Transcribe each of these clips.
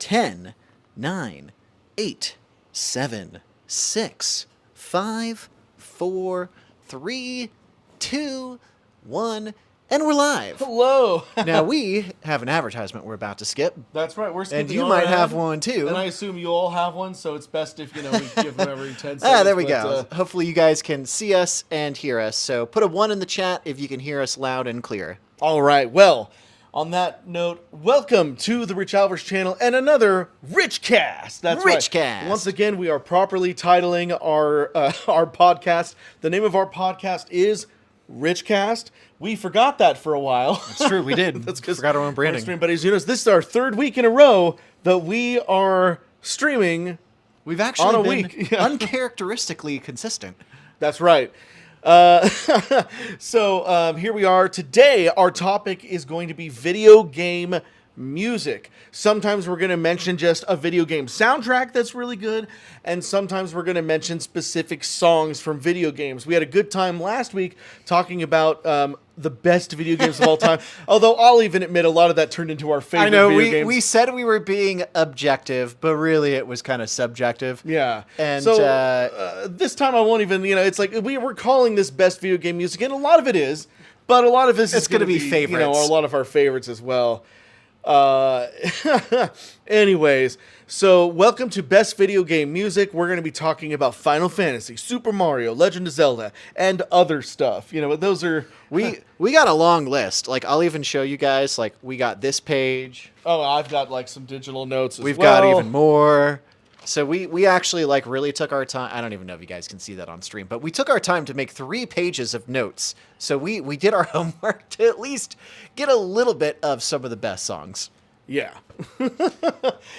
10, 9, 8, 7, 6, 5, 4, 3, 2, 1, and we're live. Hello. Now we have an advertisement we're about to skip. That's right. We're skipping. And you might have one too. And I assume you all have one, so it's best if we give them every 10 seconds. There we go. Hopefully you guys can see us and hear us. So put a 1 in the chat if you can hear us loud and clear. All right. Well, on that note, welcome to the RichAlvarez channel and another RichCast. That's right. RichCast. Once again, we are properly titling our podcast. The name of our podcast is RichCast. We forgot that for a while. That's true, we did. That's because forgot our own branding. Stream buddies, this is our third week in a row that we are streaming. We've actually on a been week. Yeah. uncharacteristically consistent. That's right. So here we are. Today, our topic is going to be video game music. Sometimes we're going to mention just a video game soundtrack that's really good, and sometimes we're going to mention specific songs from video games. We had a good time last week talking about the best video games of all time, although I'll even admit a lot of that turned into our favorite video games. We said we were being objective, but really it was kind of subjective. Yeah. And so this time I won't even, it's like we're calling this best video game music, and a lot of it is, but a lot of this is going to be favorites. A lot of our favorites as well. Anyways, so welcome to Best Video Game Music. We're going to be talking about Final Fantasy, Super Mario, Legend of Zelda, and other stuff. Those are... We got a long list. Like, I'll even show you guys, like, we got this page. Oh, I've got, like, some digital notes as We've well. got even more. So we actually, like, really took our time. I don't even know if you guys can see that on stream, but we took our time to make 3 pages of notes. So we did our homework to at least get a little bit of some of the best songs. Yeah.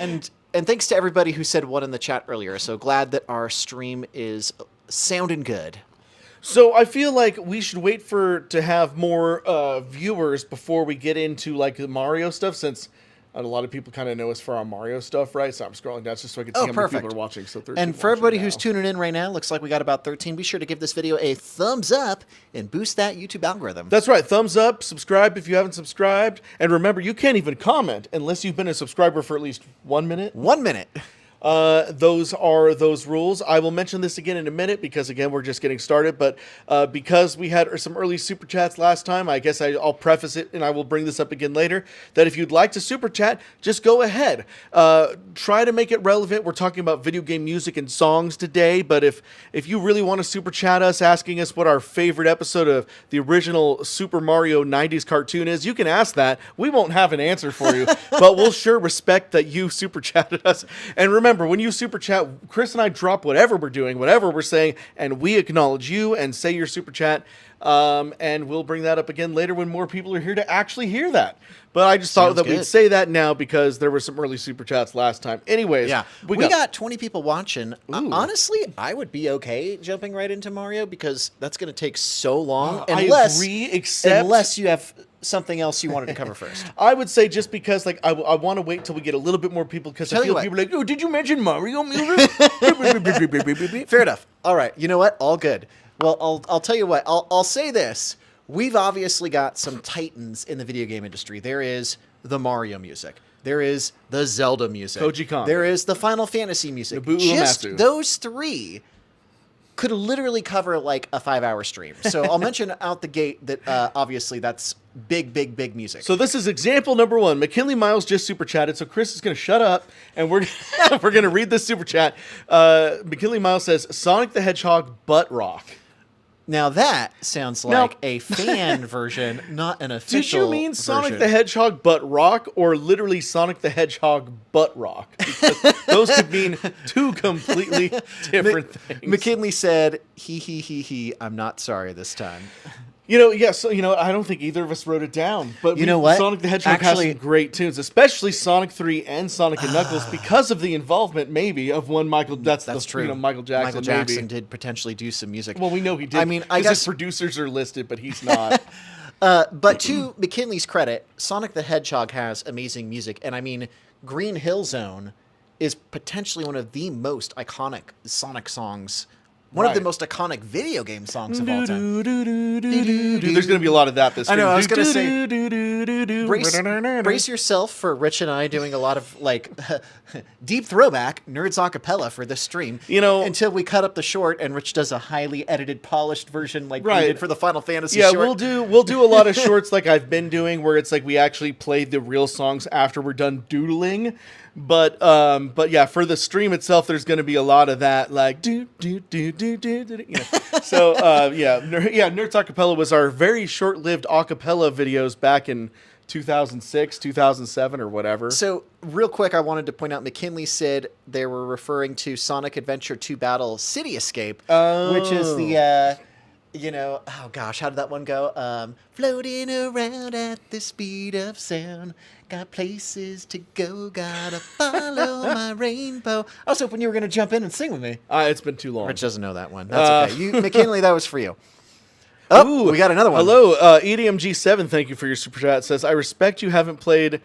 And thanks to everybody who said 1 in the chat earlier. So glad that our stream is sounding good. So I feel like we should wait to have more viewers before we get into, like, the Mario stuff, since a lot of people kind of know us for our Mario stuff, right? So I'm scrolling down just so I can see how many people are watching. So 13 and for everybody who's tuning in right now, looks like we got about 13. Be sure to give this video a thumbs up and boost that YouTube algorithm. That's right. Thumbs up, subscribe if you haven't subscribed. And remember, you can't even comment unless you've been a subscriber for at least 1 minute. 1 minute. Those are those rules. I will mention this again in a minute because, again, we're just getting started. But because we had some early super chats last time, I guess I'll preface it, and I will bring this up again later, that if you'd like to super chat, just go ahead. Try to make it relevant. We're talking about video game music and songs today, but if you really want to super chat us, asking us what our favorite episode of the original Super Mario 90s cartoon is, you can ask that. We won't have an answer for you, but we'll sure respect that you super chatted us. And remember, when you super chat, Chris and I drop whatever we're doing, whatever we're saying, and we acknowledge you and say your super chat. And we'll bring that up again later when more people are here to actually hear that. But I just thought that we'd say that now because there were some early super chats last time. Anyways, yeah, we got 20 people watching. Honestly, I would be okay jumping right into Mario because that's going to take so long. I agree, unless you have something else you wanted to cover first. I would say just because, like, I want to wait till we get a little bit more people because I feel people are like, oh, did you mention Mario music? Fair enough. All right. You know what? All good. Well, I'll tell you what. I'll say this. We've obviously got some titans in the video game industry. There is the Mario music. There is the Zelda music. Koji Kondo. There is the Final Fantasy music. Nobuo Just Uematsu. Those 3 could literally cover like a 5-hour stream. So I'll mention out the gate that obviously that's big music. So this is example number 1. McKinley Miles just super chatted, so Chris is going to shut up, and we're going to read this super chat. McKinley Miles says, Sonic the Hedgehog butt rock. Now that sounds like a fan version, not an official version. Did you mean Sonic version. the Hedgehog butt rock or literally Sonic the Hedgehog butt rock? Because those could mean 2 completely different things. McKinley said, he, I'm not sorry this time. So, I don't think either of us wrote it down. But you know what? Sonic the Hedgehog has some great tunes, especially Sonic 3 and Sonic and Knuckles, because of the involvement, maybe, of one Michael... That's true. Michael Jackson, Michael Jackson did potentially do some music. Well, we know he did. I mean, I guess his producers are listed, but he's not. But to McKinley's credit, Sonic the Hedgehog has amazing music. And I mean, Green Hill Zone is potentially one of the most iconic Sonic songs one of the Right. most iconic video game songs of all time. There's going to be a lot of that this I know, I was stream. gonna say, brace yourself for Rich and I doing a lot of like deep throwback Nerds Acapella for this stream. You know- until we cut up the short and Rich does a highly edited, polished version like we Right. did for the Final Fantasy Yeah, short. we'll do a lot of shorts like I've been doing, where it's like we actually play the real songs after we're done doodling. But yeah, for the stream itself, there's going to be a lot of that, like do. You know. So Nerds Acapella was our very short-lived acapella videos back in 2006, 2007, or whatever. So, real quick, I wanted to point out McKinley said they were referring to Sonic Adventure 2 Battle City Escape, which is the, oh gosh, how did that one go? Floating around at the speed of sound, got places to go, gotta follow my rainbow. I was hoping you were going to jump in and sing with me. It's been too long. Rich doesn't know that one. That's okay. McKinley, that was for you. Oh, we got another one. Hello, EDMG7, thank you for your super chat. Says, I respect you haven't played...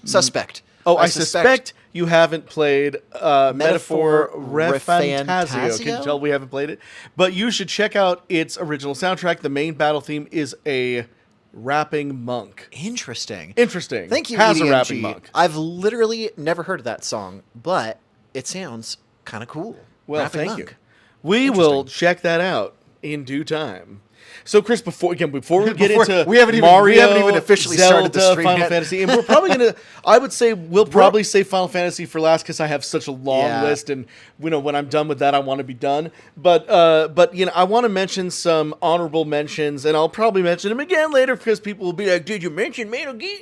Suspect. Oh, I suspect you haven't played Metaphor Refantasio. Refantasio? Can you tell we haven't played it? But you should check out its original soundtrack. The main battle theme is a rapping monk. Interesting. Interesting. Thank you, Has EDMG. a rapping monk. I've literally never heard of that song, but it sounds kind of cool. Well, Rapping thank monk. you. We will check that out in due time. So, Chris, before we get into we haven't even officially Zelda, started the stream Final yet. Fantasy, and we're probably gonna. I would say we'll probably save Final Fantasy for last because I have such a long list, and when I'm done with that, I want to be done. But I want to mention some honorable mentions, and I'll probably mention them again later because people will be like, "Did you mention Metal Gear?"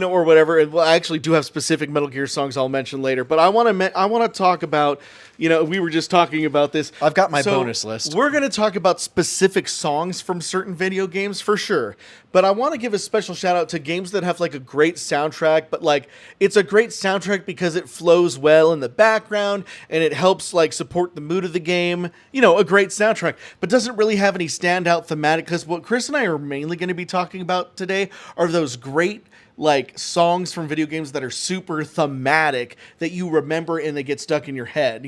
Or whatever. And I actually do have specific Metal Gear songs I'll mention later. But I want to talk about, we were just talking about this. I've got my bonus list. We're going to talk about specific songs from certain video games for sure. But I want to give a special shout out to games that have like a great soundtrack, but like it's a great soundtrack because it flows well in the background and it helps like support the mood of the game. A great soundtrack, but doesn't really have any standout thematic, because what Chris and I are mainly going to be talking about today are those great like songs from video games that are super thematic that you remember and they get stuck in your head,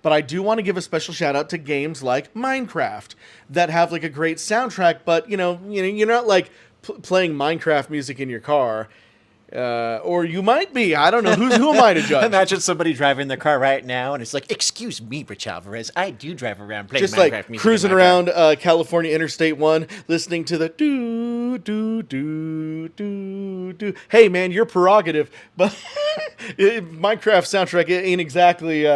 But I do want to give a special shout out to games like Minecraft that have like a great soundtrack, but you're not like playing Minecraft music in your car. Or you might be. I don't know. Who am I to judge? Imagine somebody driving their car right now, and it's like, "Excuse me, RichAlvarez, I do drive around playing Just Minecraft like music cruising in my car." around California Interstate 1, listening to the do, do, do, do, do. Hey, man, your prerogative. But Minecraft soundtrack ain't exactly...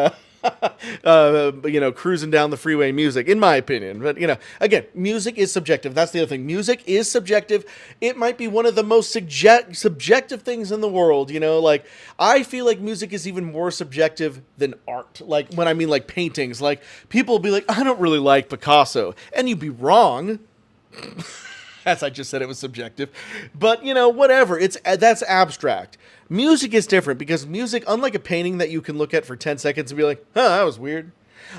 cruising down the freeway music, in my opinion. But, again, music is subjective. That's the other thing. Music is subjective. It might be one of the most subjective things in the world, Like, I feel like music is even more subjective than art. Like, when I mean, like, paintings. Like, people will be like, I don't really like Picasso. And you'd be wrong. As I just said, it was subjective. But, whatever. That's abstract. Music is different because music, unlike a painting that you can look at for 10 seconds and be like, that was weird.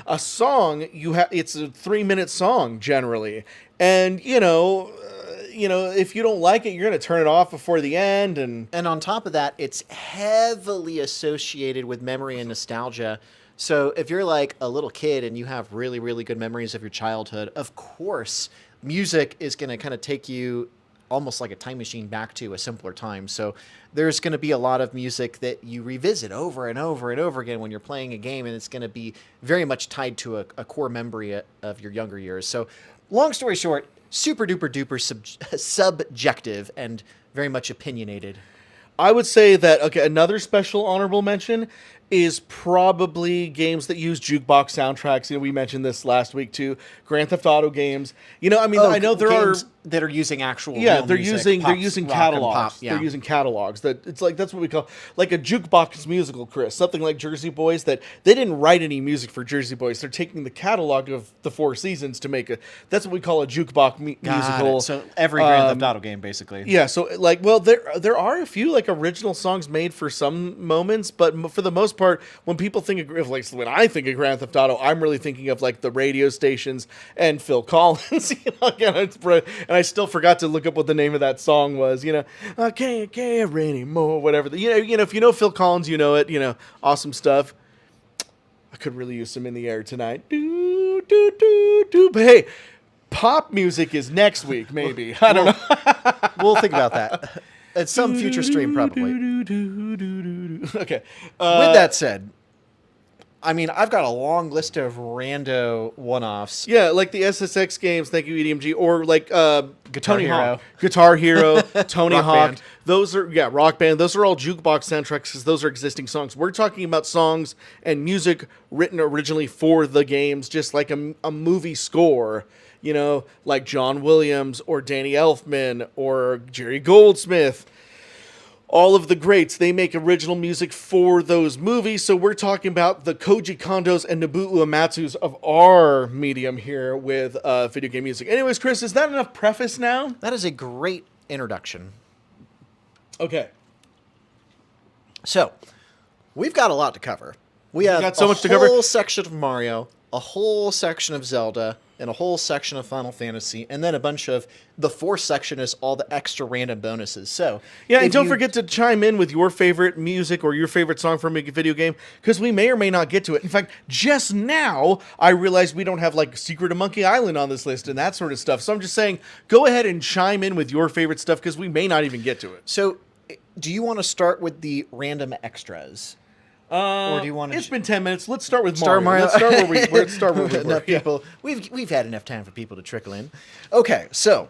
A song, it's a 3-minute song generally. And, if you don't like it, you're going to turn it off before the end. And on top of that, it's heavily associated with memory and nostalgia. So if you're like a little kid and you have really, really good memories of your childhood, of course, music is going to kind of take you almost like a time machine back to a simpler time. So there's going to be a lot of music that you revisit over and over and over again when you're playing a game, and it's going to be very much tied to a core memory of your younger years. So long story short, super duper duper subjective and very much opinionated. I would say that, another special honorable mention is probably games that use jukebox soundtracks. We mentioned this last week too. Grand Theft Auto games. I know there are that are using actual they're real music, using pop, they're using rock, catalogs. and pop, yeah. They're using catalogs. That's what we call like a jukebox musical, Chris. Something like Jersey Boys, that they didn't write any music for Jersey Boys. They're taking the catalog of the Four Seasons to make that's what we call a jukebox musical. So every Grand Theft Auto game, basically. Yeah. So there are a few like original songs made for some moments, but for the most part, when people think of when I think of Grand Theft Auto, I'm really thinking of like the radio stations and Phil Collins. And I still forgot to look up what the name of that song was. I can't care anymore. Whatever. If you know Phil Collins, you know it. Awesome stuff. I could really use some in the air tonight. Do But hey, pop music is next week, maybe. I don't know. We'll think about that at some future stream, probably. Okay. With that said, I mean, I've got a long list of rando one-offs. Yeah, like the SSX games, thank you, EDMG, or like Tony Hero. Hawk. Guitar Hero, Tony Rock Hawk. Band. Those are, Rock Band. Those are all jukebox soundtracks because those are existing songs. We're talking about songs and music written originally for the games, just like a movie score, you know, like John Williams or Danny Elfman or Jerry Goldsmith. All of the greats, they make original music for those movies. So we're talking about the Koji Kondos and Nobuo Uematsus of our medium here with video game music. Anyways, Chris, is that enough preface now? That is a great introduction. Okay. So, we've got a lot to cover. We have got so much to a cover. whole section of Mario, a whole section of Zelda, and a whole section of Final Fantasy, and then a bunch of... The fourth section is all the extra random bonuses. So, Yeah, and don't forget to chime in with your favorite music or your favorite song from a video game, because we may or may not get to it. In fact, just now, I realized we don't have, like, Secret of Monkey Island on this list and that sort of stuff. So I'm just saying, go ahead and chime in with your favorite stuff, because we may not even get to it. So, do you want to start with the random extras? Or do you want to... It's been 10 minutes. Let's start with Start Mario. Mario. Let's start where we were. Enough people. We've had enough time for people to trickle in. Okay, so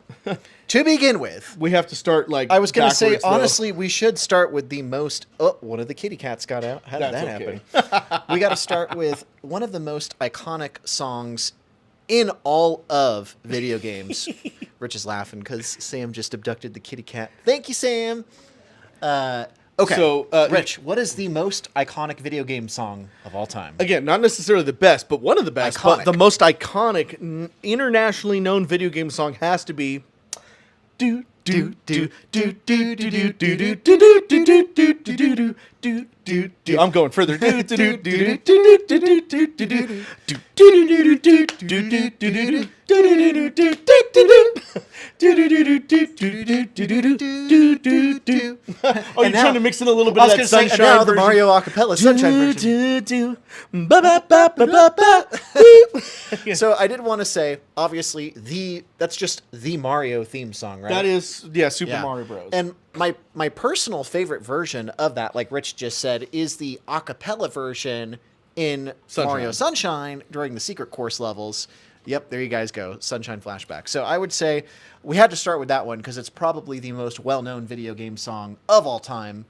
to begin with, We have to start, like, I was going to say, backwards, though. honestly, we should start with the most... Oh, one of the kitty cats got out. How did That's that okay. happen? We got to start with one of the most iconic songs in all of video games. Rich is laughing because Sam just abducted the kitty cat. Thank you, Sam. Okay, So, Rich, what is the most iconic video game song of all time? Again, not necessarily the best, but one of the best. Iconic. But the most iconic, internationally known video game song has to be... Do do do do do do do do do do do do do do do do do. I'm going further. Do do do do do do do do do do Oh, you're trying to mix in a little bit of that sunshine now the version. Mario acapella sunshine version. So I did want to say, obviously, that's just the Mario theme song, right? That is, Super Yeah. Mario Bros. And my personal favorite version of that, like Rich just said, is the acapella version in Mario Sunshine during the secret course levels. Yep, there you guys go. Sunshine flashback. So I would say we had to start with that one because it's probably the most well-known video game song of all time,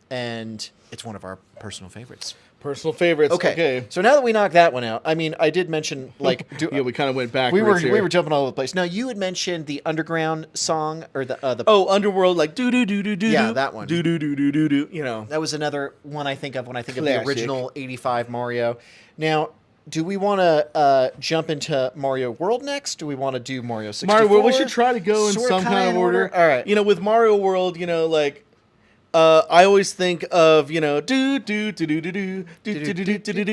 and it's one of our personal favorites. Personal favorites. Okay. So now that we knocked that one out, I mean, I did mention like Yeah, we kind of went back. we were jumping all over the place. Now you had mentioned the underground song or the Underworld, like do do do do do. Yeah, that one. Do do do do do do. You know. that was another one I think of when I think of the Classic. original 85 Mario. Now, do we want to jump into Mario World next? Do we want to do Mario 64? Mario World. We should try to go in Sort some kind of order. All right. You know, with Mario World, you know, like. I always think of, you know, do do do do do do do do do do do do do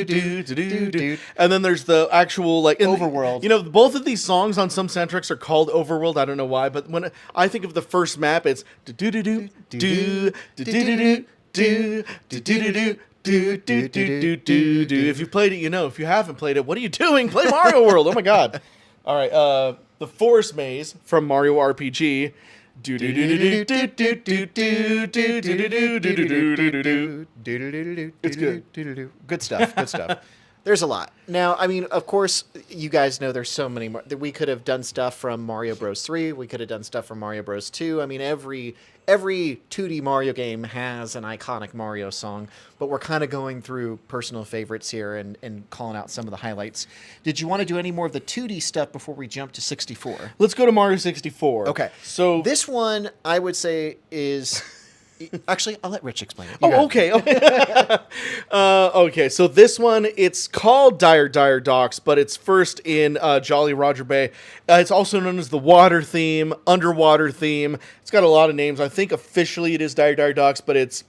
do do do, and then there's the actual like Overworld. You know, both of these songs on some soundtracks are called Overworld. I don't know why, but when I think of the first map, it's do do do do do do do do do do do. Do, do, do, do, do, do. If you played it, you know. If you haven't played it, what are you doing? Play Mario World. Oh my God. All right. The Forest Maze from Mario RPG. Do do do do do do do do do do do do do do do. It's good. Good stuff. Good stuff. There's a lot. Now, I mean, of course, you guys know there's so many more. We could have done stuff from Mario Bros. 3. We could have done stuff from Mario Bros. 2. I mean, every 2D Mario game has an iconic Mario song, but we're kind of going through personal favorites here and calling out some of the highlights. Did you want to do any more of the 2D stuff before we jump to 64? Let's go to Mario 64. Okay. So This one, I would say, is... Actually, I'll let Rich explain it. Oh, okay. Okay, so this one, it's called Dire Dire Docks, but it's first in Jolly Roger Bay. It's also known as the water theme, underwater theme. It's got a lot of names. I think officially it is Dire Dire Docks, but it's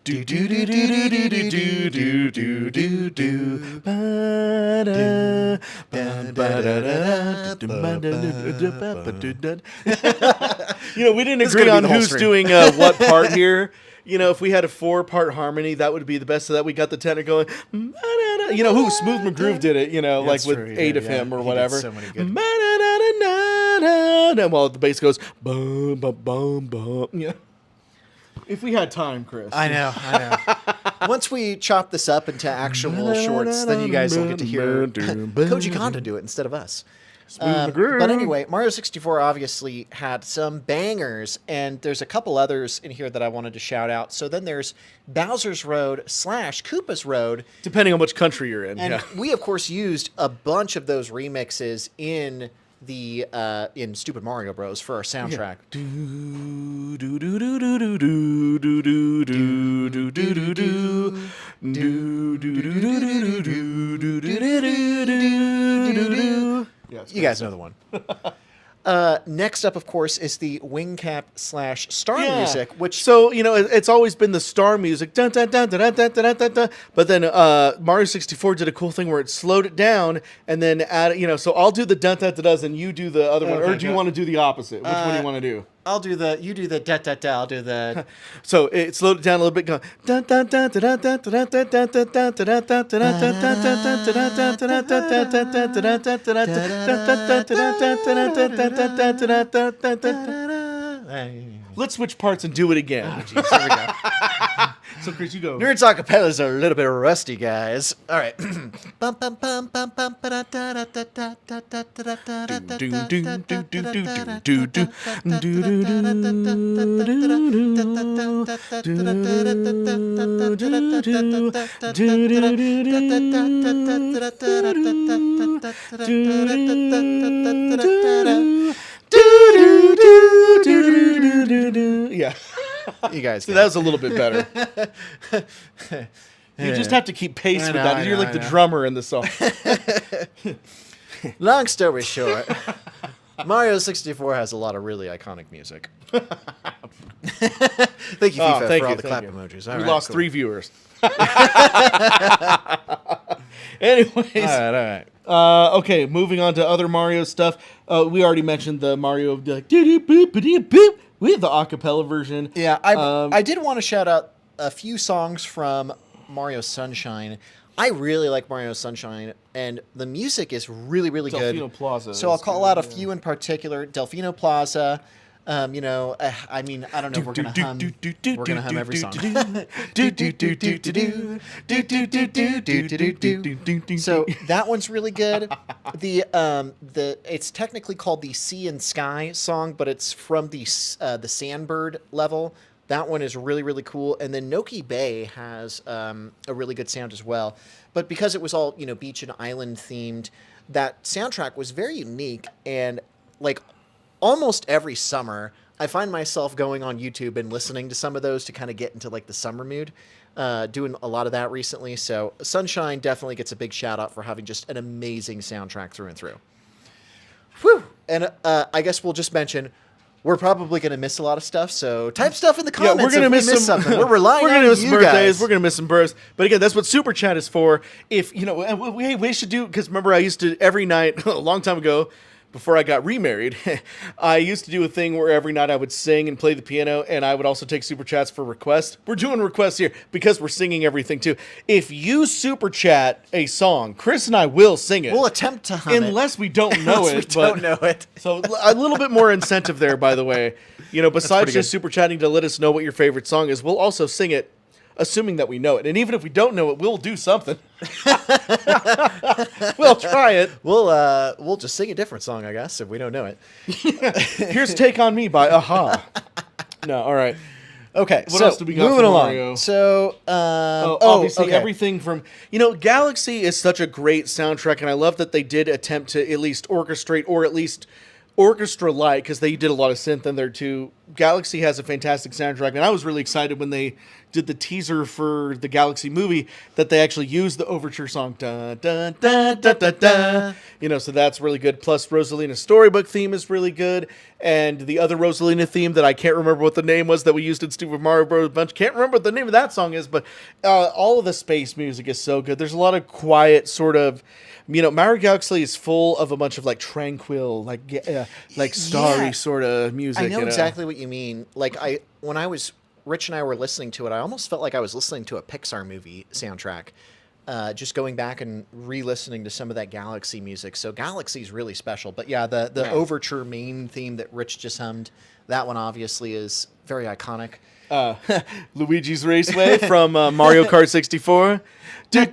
do do do do do do do do do do do ba-da, ba-da-da-da, ba-da-da-da-da-da-da-da. You know, we didn't agree gonna be on the whole who's stream. doing what part here. if we had a 4-part harmony, that would be the best. So that we got the tenor going. Who Smooth McGroove did it. Like That's with true, he 8 did, of him yeah. or He did whatever. so many good- And while the bass goes bum bum bum bum. Yeah. If we had time, Chris. I know. Once we chop this up into actual shorts, then you guys will get to hear Koji Kondo do it instead of us. But anyway, Mario 64 obviously had some bangers, and there's a couple others in here that I wanted to shout out. So then there's Bowser's Road / Koopa's Road. Depending on which country you're in. And we, of course, used a bunch of those remixes in the in Stupid Mario Bros. For our soundtrack. You guys know the one. Next up, of course, is the Wing Cap / Star music, which... So, it's always been the Star music. Dun, dun, dun, dun, dun, dun, dun, dun, dun. But then Mario 64 did a cool thing where it slowed it down and then added, so I'll do the dun, dun, dun, dun, and you do the other one. Or do you want to do the opposite? Which one do you want to do? You do the da da da, I'll do the... So it slowed it down a little bit, going dun dun dun dun dun dun dun dun dun dun dun dun dun dun dun. Let's switch parts and do it again. Oh, geez, there we go. So, Chris, you go. Nerds acapellas are a little bit rusty, guys. All right. Yeah. You guys. So that was a little bit better. You just have to keep pace with that. You're like the drummer in the song. Long story short, Mario 64 has a lot of really iconic music. Thank you, FIFA, for all the clap emojis. We lost 3 viewers. Anyways. All right. Okay, moving on to other Mario stuff. We already mentioned the Mario like boop. We have the acapella version. Yeah, I did want to shout out a few songs from Mario Sunshine. I really like Mario Sunshine, and the music is really, really good. Delfino Plaza. So I'll call out a few in particular. Delfino Plaza. I mean, I don't know if we're gonna hum. We're gonna hum every song. So that one's really good. It's technically called the Sea and Sky song, but it's from the Sandbird level. That one is really, really cool. And then Noki Bay has a really good sound as well. But because it was all, beach and island themed, that soundtrack was very unique. And like almost every summer, I find myself going on YouTube and listening to some of those to kind of get into like the summer mood. Doing a lot of that recently. So Sunshine definitely gets a big shout out for having just an amazing soundtrack through and through. Whew. And I guess we'll just mention, we're probably going to miss a lot of stuff, so type stuff in the comments. Yeah, we're going to miss something. We're relying we're on gonna miss you birthdays. guys. We're going to miss some births. But again, that's what Super Chat is for. If, we should do, because remember I used to, every night, a long time ago, before I got remarried, I used to do a thing where every night I would sing and play the piano, and I would also take super chats for requests. We're doing requests here because we're singing everything too. If you super chat a song, Chris and I will sing it. We'll attempt to hum unless we don't know it. Don't know it. So a little bit more incentive there, by the way. Besides just super chatting to let us know what your favorite song is, we'll also sing it, assuming that we know it. And even if we don't know it, we'll do something. We'll try it. We'll just sing a different song, I guess, if we don't know it. Here's "Take on Me" by Aha. No, all right. Okay, what else do we got moving from along. Mario? So, obviously okay. everything from Galaxy is such a great soundtrack, and I love that they did attempt to at least orchestrate, or at least orchestra-like, because they did a lot of synth in there too. Galaxy has a fantastic soundtrack, and I was really excited when they did the teaser for the Galaxy movie that they actually used the overture song. Dun, dun, dun, dun, dun, dun. So that's really good. Plus, Rosalina's storybook theme is really good, and the other Rosalina theme that I can't remember what the name was that we used in Stupid Mario Bros. Bunch. Can't remember what the name of that song is, but all of the space music is so good. There's a lot of quiet sort of. Mario Galaxy is full of a bunch of like tranquil, like starry sort of music. I know exactly what you mean. Like when I was Rich and I were listening to it, I almost felt like I was listening to a Pixar movie soundtrack. Just going back and re-listening to some of that Galaxy music. So Galaxy's really special. But yeah, the overture main theme that Rich just hummed, that one obviously is very iconic. Luigi's Raceway from Mario Kart 64. Boom.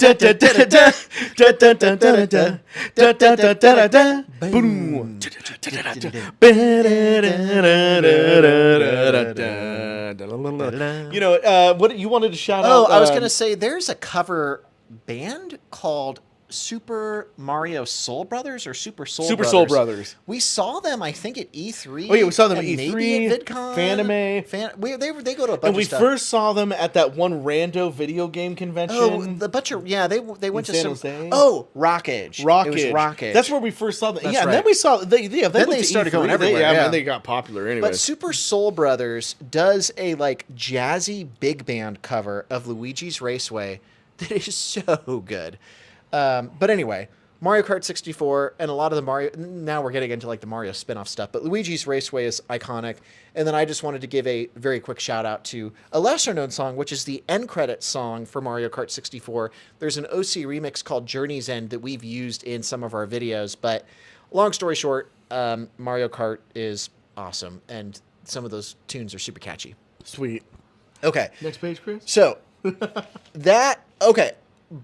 You know, what you wanted to shout out? Oh, I was going to say there's a cover band called Super Mario Soul Brothers or Super Soul Brothers. We saw them, I think, at E3. Oh yeah, we saw them at and E3, maybe at VidCon. Fanime. They go to a bunch And we of stuff. first saw them at that one rando video game convention. Oh, the bunch of they went to San some. Jose? Oh, Rockage. It was Rockage. That's where we first saw them. That's And right. then we saw they Then they started going everywhere. And they got popular anyway. But Super Soul Brothers does a like jazzy big band cover of Luigi's Raceway that is so good. But anyway, Mario Kart 64 and a lot of the Mario. Now we're getting into like the Mario spin-off stuff, but Luigi's Raceway is iconic. And then I just wanted to give a very quick shout out to a lesser known song, which is the end credit song for Mario Kart 64. There's an OC remix called Journey's End that we've used in some of our videos. But long story short, Mario Kart is awesome, and some of those tunes are super catchy. Sweet. Okay. Next page, Chris. So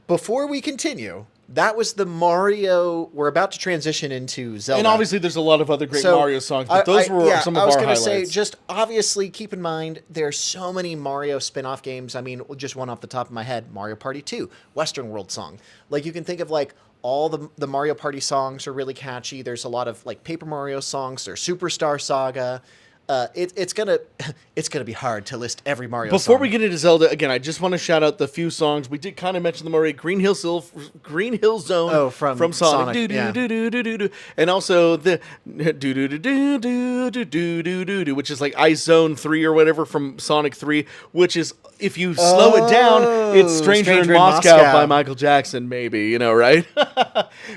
before we continue, that was the Mario. We're about to transition into Zelda. And obviously, there's a lot of other great Mario songs, but those were some of our highlights. I was going to say, just obviously keep in mind, there's so many Mario spin-off games. I mean, just one off the top of my head, Mario Party 2, Western World song. Like, you can think of, like, all the Mario Party songs are really catchy. There's a lot of, like, Paper Mario songs. There's Superstar Saga. It's gonna be hard to list every Mario song. Before we get into Zelda, again, I just want to shout out the few songs. We did kind of mention them already. Green Hill Zone from Sonic. Do, do, do, do, do, do, do. And also the do, do, do, do, do, do, do, do, do, which is like Ice Zone 3 or whatever from Sonic 3, which is, if you slow it down, it's Stranger in Moscow by Michael Jackson, maybe, you know, right?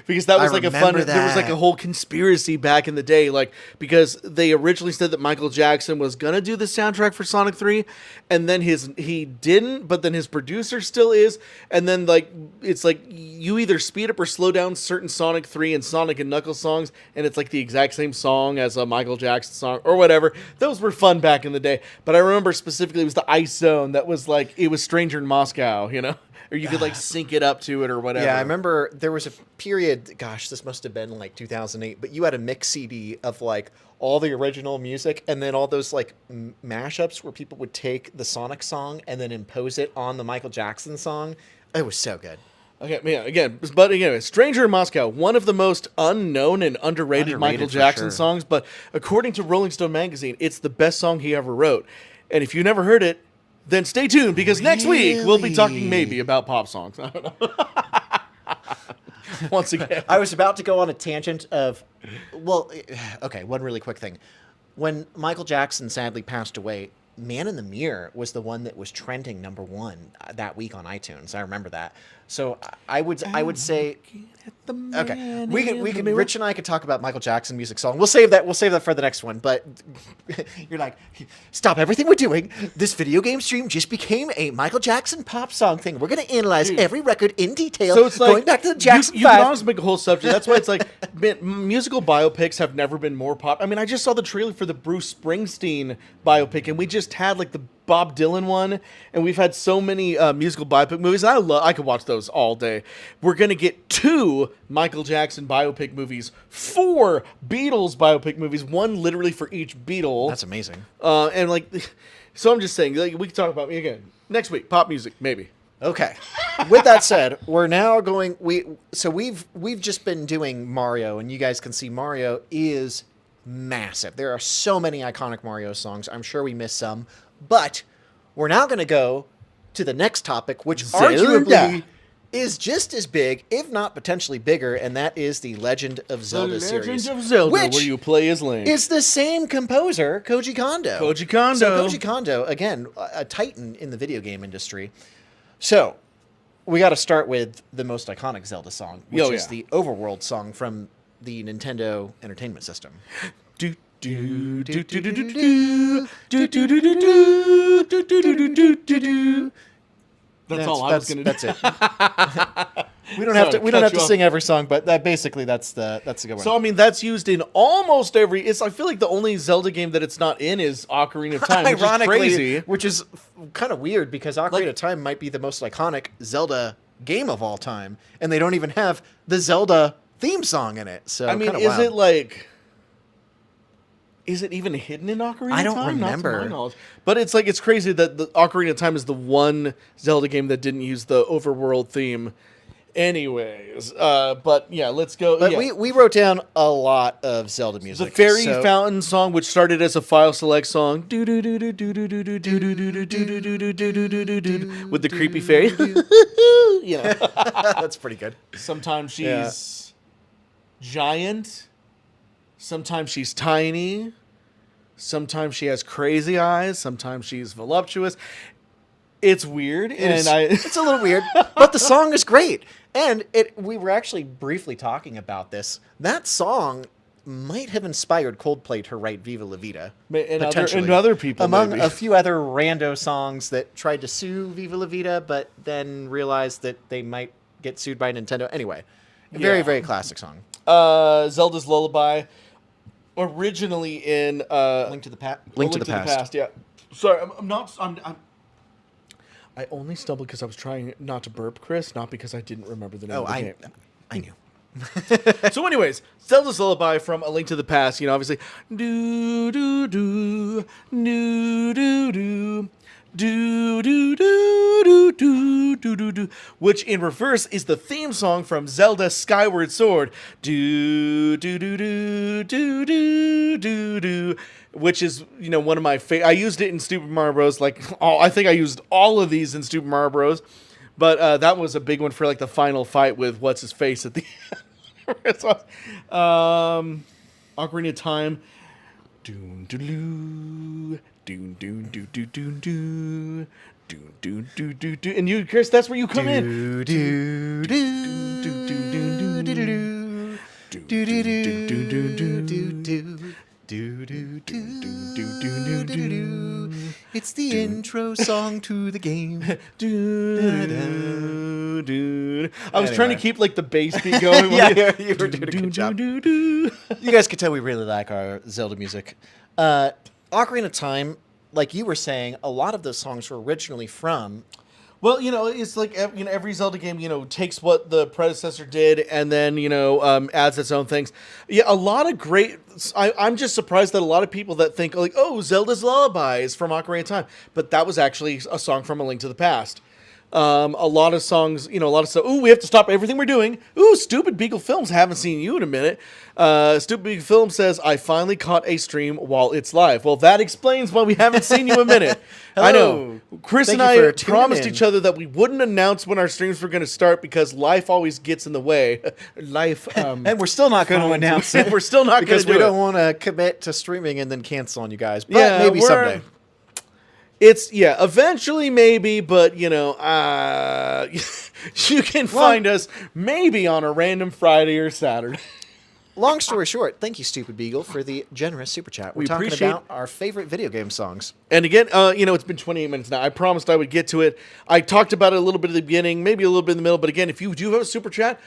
Because that was like a fun, there was like a whole conspiracy back in the day, like, because they originally said that Michael Jackson was gonna do the soundtrack for Sonic 3, and then he didn't, but then his producer still is, and then like it's like you either speed up or slow down certain Sonic 3 and Sonic and Knuckles songs, and it's like the exact same song as a Michael Jackson song or whatever. Those were fun back in the day, but I remember specifically it was the Ice Zone that was like, it was Stranger in Moscow, you know? Or you could like sync it up to it or whatever. Yeah, I remember there was a period, gosh, this must have been like 2008, but you had a mix CD of like all the original music and then all those like mashups where people would take the Sonic song and then impose it on the Michael Jackson song. It was so good. Okay, yeah, but again, Stranger in Moscow, one of the most unknown and underrated Michael Jackson songs, but according to Rolling Stone magazine, it's the best song he ever wrote. And if you never heard it, then stay tuned, because next week we'll be talking maybe about pop songs. I don't know. Once again. I was about to go on a tangent of, well, okay, one really quick thing. When Michael Jackson sadly passed away, Man in the Mirror was the one that was trending #1 that week on iTunes. I remember that. So I would say, okay, we can Rich and I could talk about Michael Jackson music song. We'll save that for the next one. But you're like, stop everything we're doing. This video game stream just became a Michael Jackson pop song thing. We're going to analyze every record in detail. So it's like, going back to the Jackson 5. You can honestly make a whole subject. That's why it's like, man, musical biopics have never been more pop. I mean, I just saw the trailer for the Bruce Springsteen biopic, and we just had like the Bob Dylan one, and we've had so many musical biopic movies. I could watch those all day. We're gonna get 2 Michael Jackson biopic movies, 4 Beatles biopic movies, one literally for each Beatle. That's amazing. And like, so I'm just saying, like, we can talk about again next week. Pop music, maybe. Okay. With that said, we're now going. We've just been doing Mario, and you guys can see Mario is massive. There are so many iconic Mario songs. I'm sure we missed some. But we're now going to go to the next topic, which arguably is just as big, if not potentially bigger, and that is the Legend of Zelda series. The Legend of Zelda, where you play as Link. It's the same composer, Koji Kondo. So Koji Kondo, again, a titan in the video game industry. So we got to start with the most iconic Zelda song, which is the Overworld song from the Nintendo Entertainment System. Do Do do do do do do do do do do do do do do do. That's all I was gonna do. That's it. We don't have to. We don't have to sing every song, but basically that's the good one. So I mean, that's used in almost every. I feel like the only Zelda game that it's not in is Ocarina of Time, which is kind of weird because Ocarina of Time might be the most iconic Zelda game of all time, and they don't even have the Zelda theme song in it. So I mean, is it like? Is it even hidden in Ocarina of Time? I don't remember. Not to my knowledge. But it's like, it's crazy that the Ocarina of Time is the one Zelda game that didn't use the overworld theme. Anyways, but yeah, let's go. But we wrote down a lot of Zelda music. The Fairy Fountain song, which started as a file select song, with the creepy fairy. You know, that's pretty good. Sometimes she's giant. Sometimes she's tiny. Sometimes she has crazy eyes. Sometimes she's voluptuous. It's weird, it's a little weird, but the song is great. And we were actually briefly talking about this. That song might have inspired Coldplay to write "Viva La Vida," and other people, among maybe. A few other rando songs that tried to sue "Viva La Vida," but then realized that they might get sued by Nintendo. Anyway, very very classic song. Zelda's Lullaby. Originally in Link to the Past. Yeah. Sorry, I only stumbled because I was trying not to burp, Chris, not because I didn't remember the name of the game. I knew. So anyways, Zelda's Lullaby from A Link to the Past, obviously do do do do do do do do do do do do do, which in reverse is the theme song from Zelda Skyward Sword. Do do do do do do do do, which is one of my favorite. I used it in Super Mario Bros. I think I used all of these in Super Mario Bros. But that was a big one for the final fight with what's his face at the end. Ocarina of Time. Doon doo doon doon doo doo doon doo doon doon doo doo doo. And you, Chris, that's where you come in. Do do do do do do do do do do do do do. It's the intro song to the game. I was trying to keep the bass beat going. Yeah, you were doing a good job. You guys can tell we really like our Zelda music. Ocarina of Time, like you were saying, a lot of those songs were originally from. Well, it's like every Zelda game, takes what the predecessor did and then adds its own things. Yeah, a lot of great. I'm just surprised that a lot of people that think Zelda's Lullaby is from Ocarina of Time, but that was actually a song from A Link to the Past. A lot of songs, a lot of stuff. Ooh, we have to stop everything we're doing. Ooh, Stupid Beagle Films, haven't seen you in a minute. Stupid Beagle Film says, I finally caught a stream while it's live. Well, that explains why we haven't seen you in a minute. I know. Chris and I promised each other that we wouldn't announce when our streams were going to start because life always gets in the way. And we're still not going to announce it. We're still not going to do it. Because we don't want to commit to streaming and then cancel on you guys. But maybe someday. Eventually maybe, but you can find us maybe on a random Friday or Saturday. Long story short, thank you, Stupid Beagle, for the generous super chat. We're talking about our favorite video game songs. And again, it's been 28 minutes now. I promised I would get to it. I talked about it a little bit at the beginning, maybe a little bit in the middle, but again, if you do have a super chat,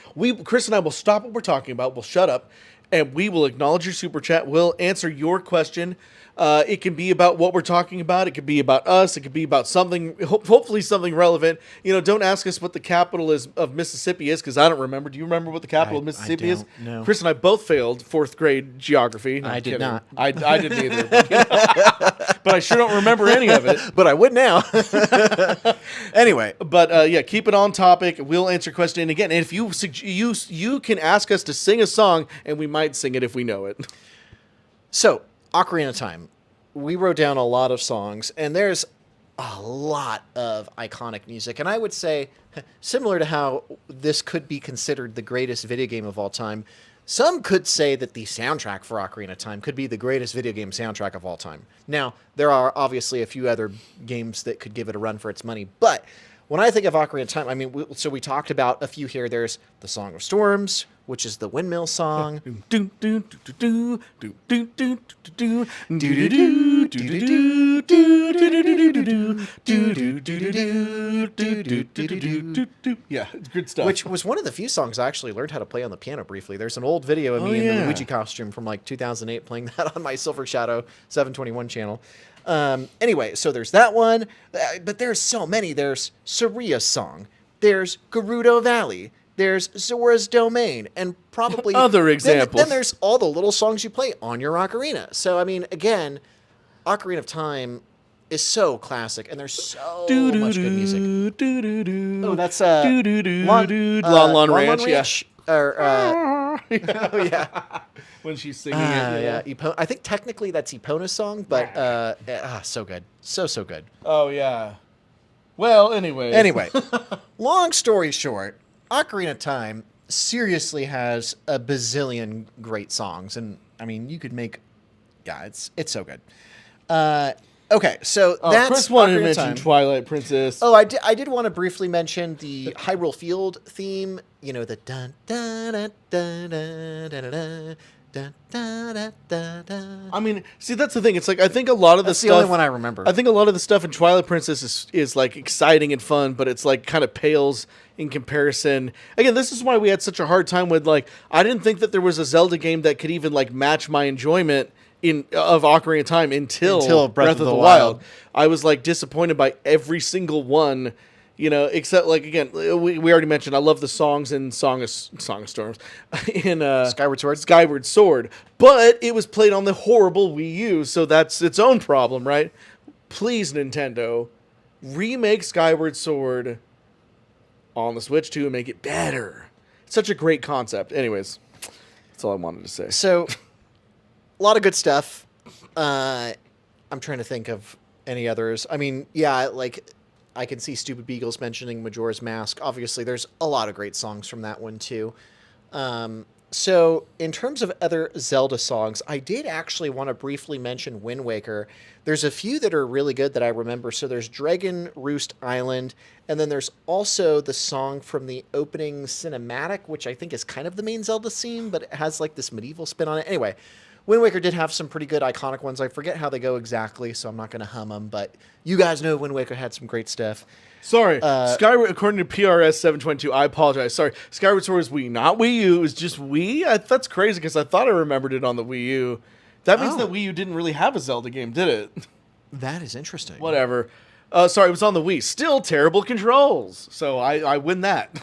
Chris and I will stop what we're talking about. We'll shut up, and we will acknowledge your super chat. We'll answer your question. It can be about what we're talking about. It could be about us. It could be about something, hopefully something relevant. Don't ask us what the capital of Mississippi is, because I don't remember. Do you remember what the capital of Mississippi is? No. Chris and I both failed 4th grade geography. No, I did not. I didn't either. But I sure don't remember any of it. But I would now. Anyway. But keep it on topic. We'll answer question. And again, if you can ask us to sing a song, and we might sing it if we know it. So, Ocarina of Time. We wrote down a lot of songs, and there's a lot of iconic music. And I would say, similar to how this could be considered the greatest video game of all time, some could say that the soundtrack for Ocarina of Time could be the greatest video game soundtrack of all time. Now, there are obviously a few other games that could give it a run for its money, but when I think of Ocarina of Time, we talked about a few here. There's the Song of Storms, which is the windmill song. Yeah, it's good stuff. Which was one of the few songs I actually learned how to play on the piano briefly. There's an old video of me in the Luigi costume from like 2008 playing that on my Silver Shadow 721 channel. Anyway, so there's that one, but there's so many. There's Saria's song. There's Gerudo Valley. There's Zora's Domain, and probably other examples. Then there's all the little songs you play on your ocarina. So, I mean, again, Ocarina of Time is so classic, and the's so much good music. Oh, that's Lon Ranch, yeah. Or, oh, yeah. When she's singing it. Yeah. I think technically that's Epona's song, but so good. So good. Oh, yeah. Well, Anyway, long story short, Ocarina of Time seriously has a bazillion great songs, and I mean, you could make, it's so good. Okay, so that's Chris wanted to Ocarina of mention Time. Twilight Princess. Oh, I did want to briefly mention the Hyrule Field theme. You know, the dun dun dun dun dun dun dun. Da, da, da, da, da. I mean, see, that's the thing. It's like, I think a lot of That's the the stuff. only one I remember. I think a lot of the stuff in Twilight Princess is like exciting and fun, but it's like kind of pales in comparison. Again, this is why we had such a hard time with, like, I didn't think that there was a Zelda game that could even like match my enjoyment of Ocarina of Time until Breath of the Wild. I was like disappointed by every single one. You know, except, like, again, we already mentioned I love the songs in Song of Storms, in Skyward Sword, but it was played on the horrible Wii U, so that's its own problem, right? Please, Nintendo, remake Skyward Sword on the Switch 2 and make it better. It's such a great concept. Anyways, that's all I wanted to say. So, a lot of good stuff. I'm trying to think of any others. I mean, yeah, like, I can see Stupid Beagles mentioning Majora's Mask. Obviously, there's a lot of great songs from that one, too. So, in terms of other Zelda songs, I did actually want to briefly mention Wind Waker. There's a few that are really good that I remember. So, there's Dragon Roost Island, and then there's also the song from the opening cinematic, which I think is kind of the main Zelda theme, but it has, like, this medieval spin on it. Anyway, Wind Waker did have some pretty good iconic ones. I forget how they go exactly, so I'm not going to hum them, but you guys know Wind Waker had some great stuff. Sorry, Skyward, according to PRS 722, I apologize. Sorry, Skyward Sword is Wii, not Wii U. It was just Wii? That's crazy, because I thought I remembered it on the Wii U. That means that Wii U didn't really have a Zelda game, did it? That is interesting. Whatever. Sorry, it was on the Wii. Still terrible controls. So I win that.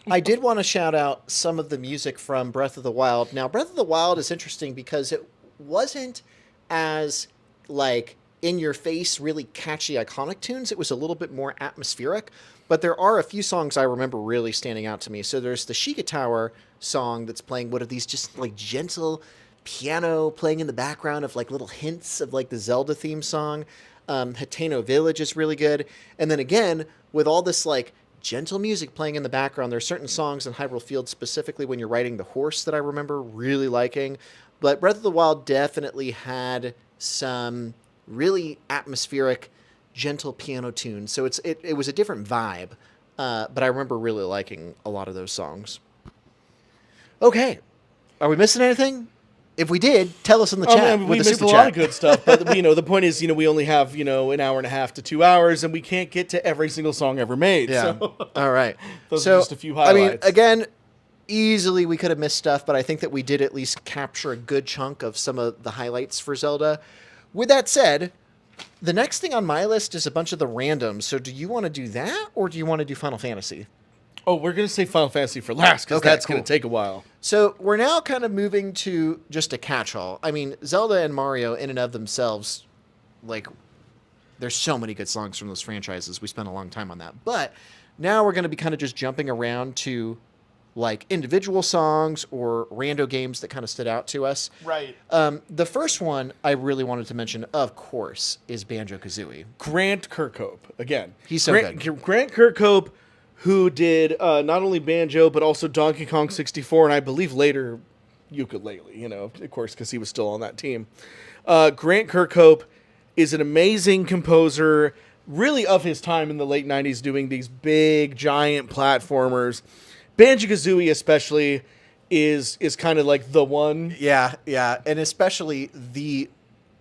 I did want to shout out some of the music from Breath of the Wild. Now, Breath of the Wild is interesting because it wasn't as, like, in-your-face, really catchy, iconic tunes. It was a little bit more atmospheric. But there are a few songs I remember really standing out to me. So there's the Sheikah Tower song that's playing one of these just, like, gentle piano playing in the background of, like, little hints of, like, the Zelda theme song. Hateno Village is really good. And then again, with all this, like, gentle music playing in the background, there are certain songs in Hyrule Field, specifically when you're riding the horse, that I remember really liking. But Breath of the Wild definitely had some really atmospheric, gentle piano tunes. So it was a different vibe, but I remember really liking a lot of those songs. Okay. Are we missing anything? If we did, tell us in the chat. We missed a lot of good stuff, but the point is, we only have an hour and a half to 2 hours, and we can't get to every single song ever made. Yeah. So. All right. Those are just a few highlights. I mean, again, easily we could have missed stuff, but I think that we did at least capture a good chunk of some of the highlights for Zelda. With that said, the next thing on my list is a bunch of the randoms. So do you want to do that, or do you want to do Final Fantasy? Oh, we're going to say Final Fantasy for last, because that's going to take a while. So we're now kind of moving to just a catch-all. I mean, Zelda and Mario in and of themselves, like, there's so many good songs from those franchises. We spent a long time on that. But now we're going to be kind of just jumping around to, like, individual songs or rando games that kind of stood out to us. Right. The first one I really wanted to mention, of course, is Banjo-Kazooie. Grant Kirkhope. Again. He's so good. Grant Kirkhope, who did not only Banjo, but also Donkey Kong 64, and I believe later Ukulele, of course, because he was still on that team. Grant Kirkhope is an amazing composer, really of his time in the late 90s, doing these big, giant platformers. Banjo-Kazooie especially is kind of like the one. Yeah, yeah, and especially the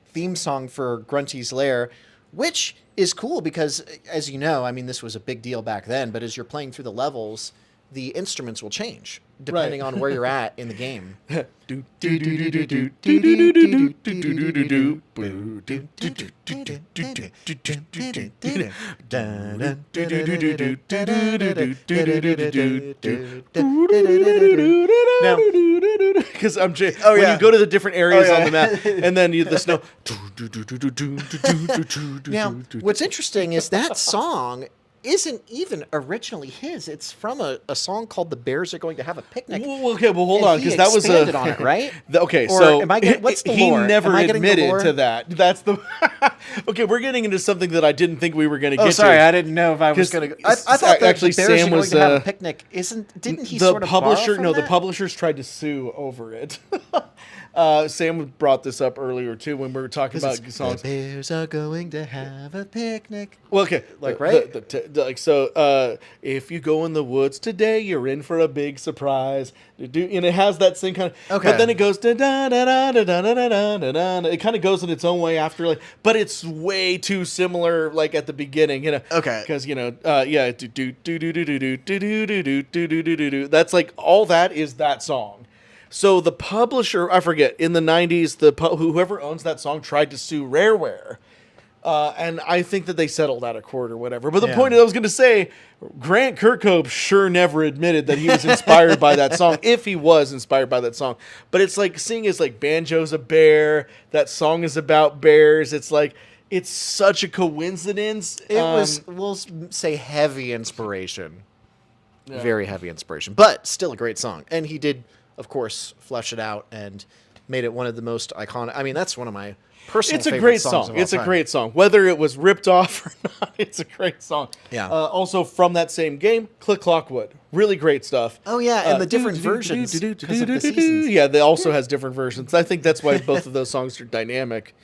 theme song for Grunty's Lair, which is cool because, as you know, I mean, this was a big deal back then. But as you're playing through the levels, the instruments will change depending on where you're at in the game. Now, because when you go to the different areas on the map, and then the snow. Now, what's interesting is that song isn't even originally his. It's from a song called "The Bears Are Going to Have a Picnic." Well, okay, well, hold on, because that was expanded on it, right? Okay, Or so am I getting, what's the he lore? never Am I getting the admitted lore? to that. That's the okay. We're getting into something that I didn't think we were going to get. Oh, sorry, to. I didn't know if I was going to. I thought actually the Bears Sam Are Going was to Have a Picnic. Didn't he the sort of publisher? borrow from No, the that? publishers tried to sue over it. Sam brought this up earlier too when we were talking about songs. The bears are going to have a picnic. Well, okay, Like, right? If you go in the woods today, you're in for a big surprise. And it has that same kind of. Okay. But then it goes da da da da da da da da da da. It kind of goes in its own way after, like, but it's way too similar, like at the beginning, you know. Okay. Because yeah, do do do do do do do do do do do do do do. That's like all that is that song. So the publisher, I forget, in the 90s, whoever owns that song tried to sue Rareware. And I think that they settled out of court or whatever. But the point I was going to say, Grant Kirkhope sure never admitted that he was inspired by that song, if he was inspired by that song. But it's like, seeing as like Banjo's a bear, that song is about bears. It's like, it's such a coincidence. It was, we'll say, heavy inspiration. Yeah. Very heavy inspiration. But still a great song. And he did, of course, flesh it out and made it one of the most iconic. I mean, that's one of my personal favorite songs. It's a great song. It's a great song. Whether it was ripped off or not, it's a great song. Yeah. Also from that same game, Click Clockwood. Really great stuff. Oh, yeah, and the different versions because of the seasons. Yeah, they also has different versions. I think that's why both of those songs are dynamic.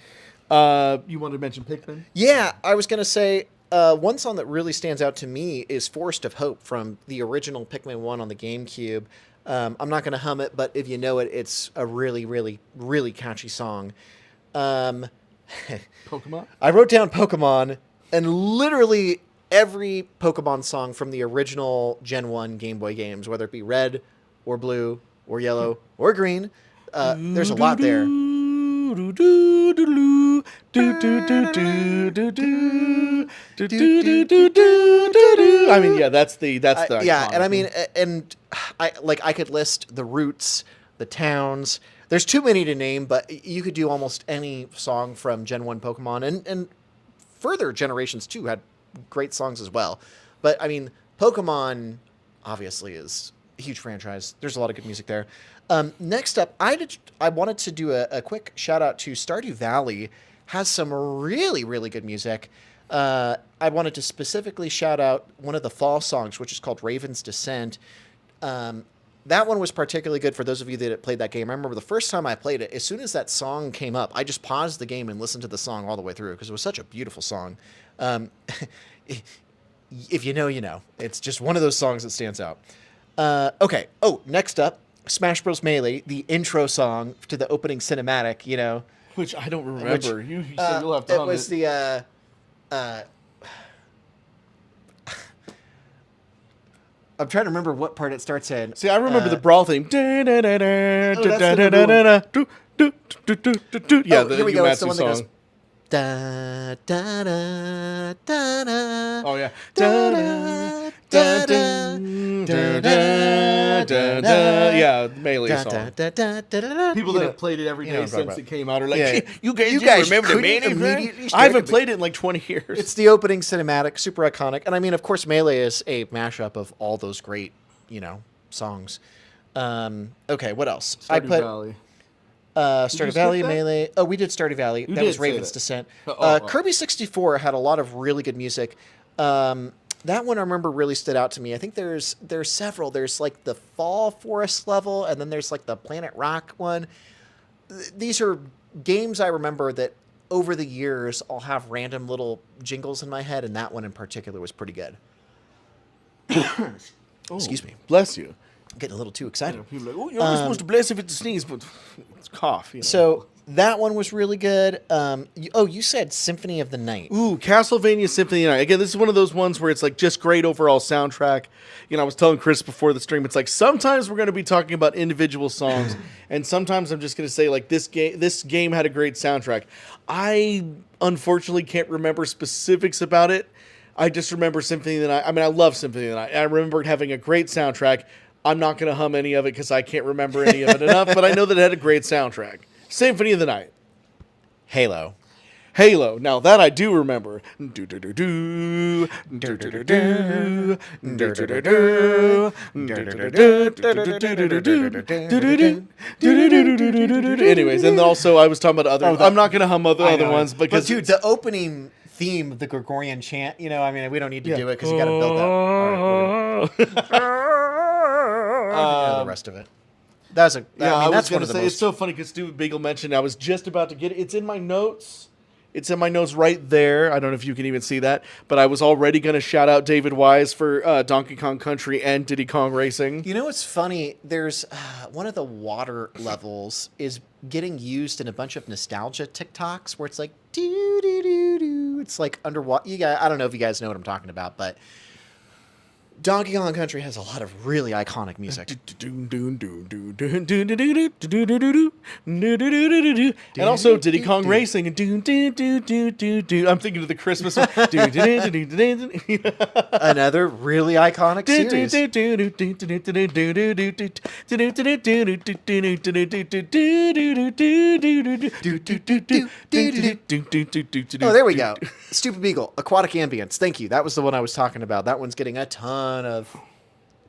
You wanted to mention Pikmin? Yeah, I was going to say one song that really stands out to me is Forest of Hope from the original Pikmin 1 on the GameCube. I'm not going to hum it, but if you know it, it's a really, really, really catchy song. Pokemon? I wrote down Pokemon, and literally every Pokemon song from the original Gen 1 Game Boy games, whether it be red or blue or yellow or green, there's a lot there. I mean, yeah, that's the yeah, and I mean, and I could list the routes, the towns. There's too many to name, but you could do almost any song from Gen 1 Pokemon, and further generations too had great songs as well. But I mean, Pokemon obviously is a huge franchise. There's a lot of good music there. Next up, I wanted to do a quick shout out to Stardew Valley. Has some really, really good music. I wanted to specifically shout out one of the fall songs, which is called Raven's Descent. That one was particularly good for those of you that played that game. I remember the first time I played it, as soon as that song came up, I just paused the game and listened to the song all the way through because it was such a beautiful song. If you know, you know. It's just one of those songs that stands out. Okay. Oh, next up, Smash Bros. Melee, the intro song to the opening cinematic, you know. Which I don't remember. You said you'll have to hum it. Was the... I'm trying to remember what part it starts in. See, I remember the brawl theme. Yeah, here we go. It's the one that goes... song. Da, da, da, da, da, Oh, yeah. da, da, da, da, da, da, da, da. Yeah, Melee Da, song. da, da, da, da, da. People that have played it every you know day what I'm talking since it about. came out are like, Yeah. you guys remember the couldn't Melee? immediately I haven't start played it in like 20 years. It's the opening cinematic, super iconic. And I mean, of course, Melee is a mashup of all those great, songs. Okay, what else? Stardew Valley. Stardew Valley, skip that? Melee. Oh, we did Stardew Valley. That was did say Raven's that. Descent. Oh. Kirby 64 had a lot of really good music. That one I remember really stood out to me. I think there's several. There's like the Fall Forest level, and then there's like the Planet Rock one. These are games I remember that over the years I'll have random little jingles in my head, and that one in particular was pretty good. Oh, Excuse me. Bless you. getting a little too excited. People are like, oh, you're not supposed to bless if it's a sneeze, but it's cough. So that one was really good. You said Symphony of the Night. Ooh, Castlevania Symphony of the Night. Again, this is one of those ones where it's like just great overall soundtrack. I was telling Chris before the stream, it's like sometimes we're going to be talking about individual songs, and sometimes I'm just going to say like this game had a great soundtrack. I unfortunately can't remember specifics about it. I just remember Symphony of the Night. I mean, I love Symphony of the Night. I remember it having a great soundtrack. I'm not going to hum any of it because I can't remember any of it enough, but I know that it had a great soundtrack. Symphony of the Night. Halo. Now that I do remember. Anyways, and then also I was talking about other. I'm not gonna hum other ones because dude, the opening theme, the Gregorian chant. We don't need to do it because you got to build up. All right, the rest of it. That's one of the most. It's so funny because Stupid Beagle mentioned I was just about to get it. It's in my notes. It's in my notes right there. I don't know if you can even see that, but I was already going to shout out David Wise for Donkey Kong Country and Diddy Kong Racing. You know what's funny? There's one of the water levels is getting used in a bunch of nostalgia TikToks where it's like doo doo doo doo. It's like underwater. I don't know if you guys know what I'm talking about, but Donkey Kong Country has a lot of really iconic music. And also Diddy Kong Racing. I'm thinking of the Christmas one. Another really iconic series. Oh, there we go. Stupid Beagle, Aquatic Ambience. Thank you. That was the one I was talking about. That one's getting a ton of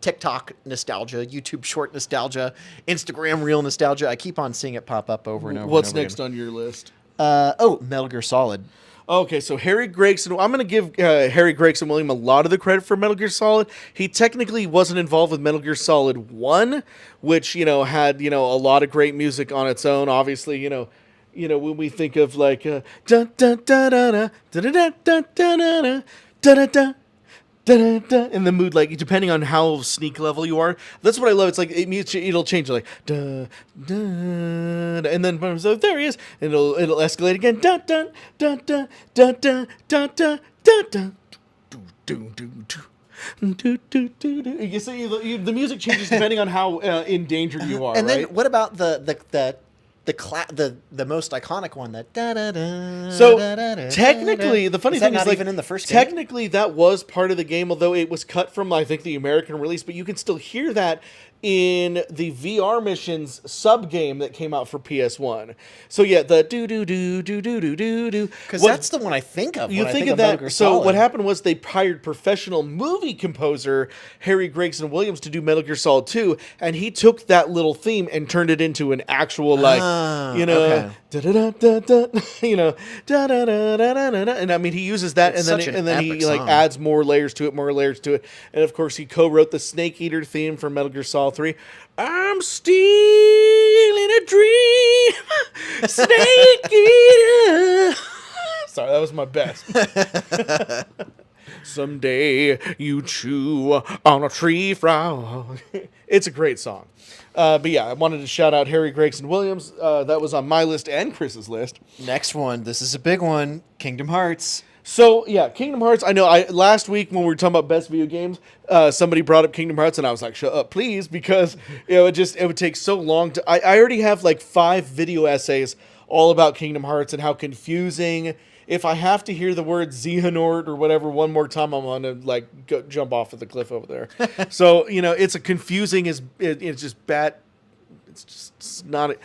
TikTok nostalgia, YouTube short nostalgia, Instagram reel nostalgia. I keep on seeing it pop up over and over. What's next on your list? Metal Gear Solid. Okay, so Harry Gregson. I'm going to give Harry Gregson William a lot of the credit for Metal Gear Solid. He technically wasn't involved with Metal Gear Solid 1, which, had, a lot of great music on its own. Obviously, when we think of like da da da da da da da da da da da in the mood, like depending on how sneak level you are, that's what I love. It's like it'll change like da da, and then so there he is, and it'll escalate again. Da da da da da da da da da. You see, the music changes depending on how in danger you are. And then what about the most iconic one, that da da da. So technically, the funny thing is, like, even in the first game? Technically, that was part of the game, although it was cut from, I think, the American release. But you can still hear that in the VR missions sub game that came out for PS1. So yeah, the do do do do do do do do. Because that's the one I think of. You think of that. So what happened was they hired professional movie composer Harry Gregson Williams to do Metal Gear Solid 2, and he took that little theme and turned it into an actual da da da da da, da da da da da. And I mean, he uses that, and then he like adds more layers to it, and of course he co-wrote the Snake Eater theme for Metal Gear Solid 3. I'm still in a dream, Snake Eater. Sorry, that was my best. Someday you chew on a tree frog. It's a great song. But yeah, I wanted to shout out Harry Gregson Williams. That was on my list and Chris's list. Next one. This is a big one. Kingdom Hearts. So yeah, Kingdom Hearts. I know. Last week when we were talking about best video games, somebody brought up Kingdom Hearts, and I was like, "Shut up, please," because it would take so long to. I already have like 5 video essays all about Kingdom Hearts and how confusing. If I have to hear the word Xehanort or whatever one more time, I'm gonna like jump off of the cliff over there. So it's a confusing. It's just bad. It's not.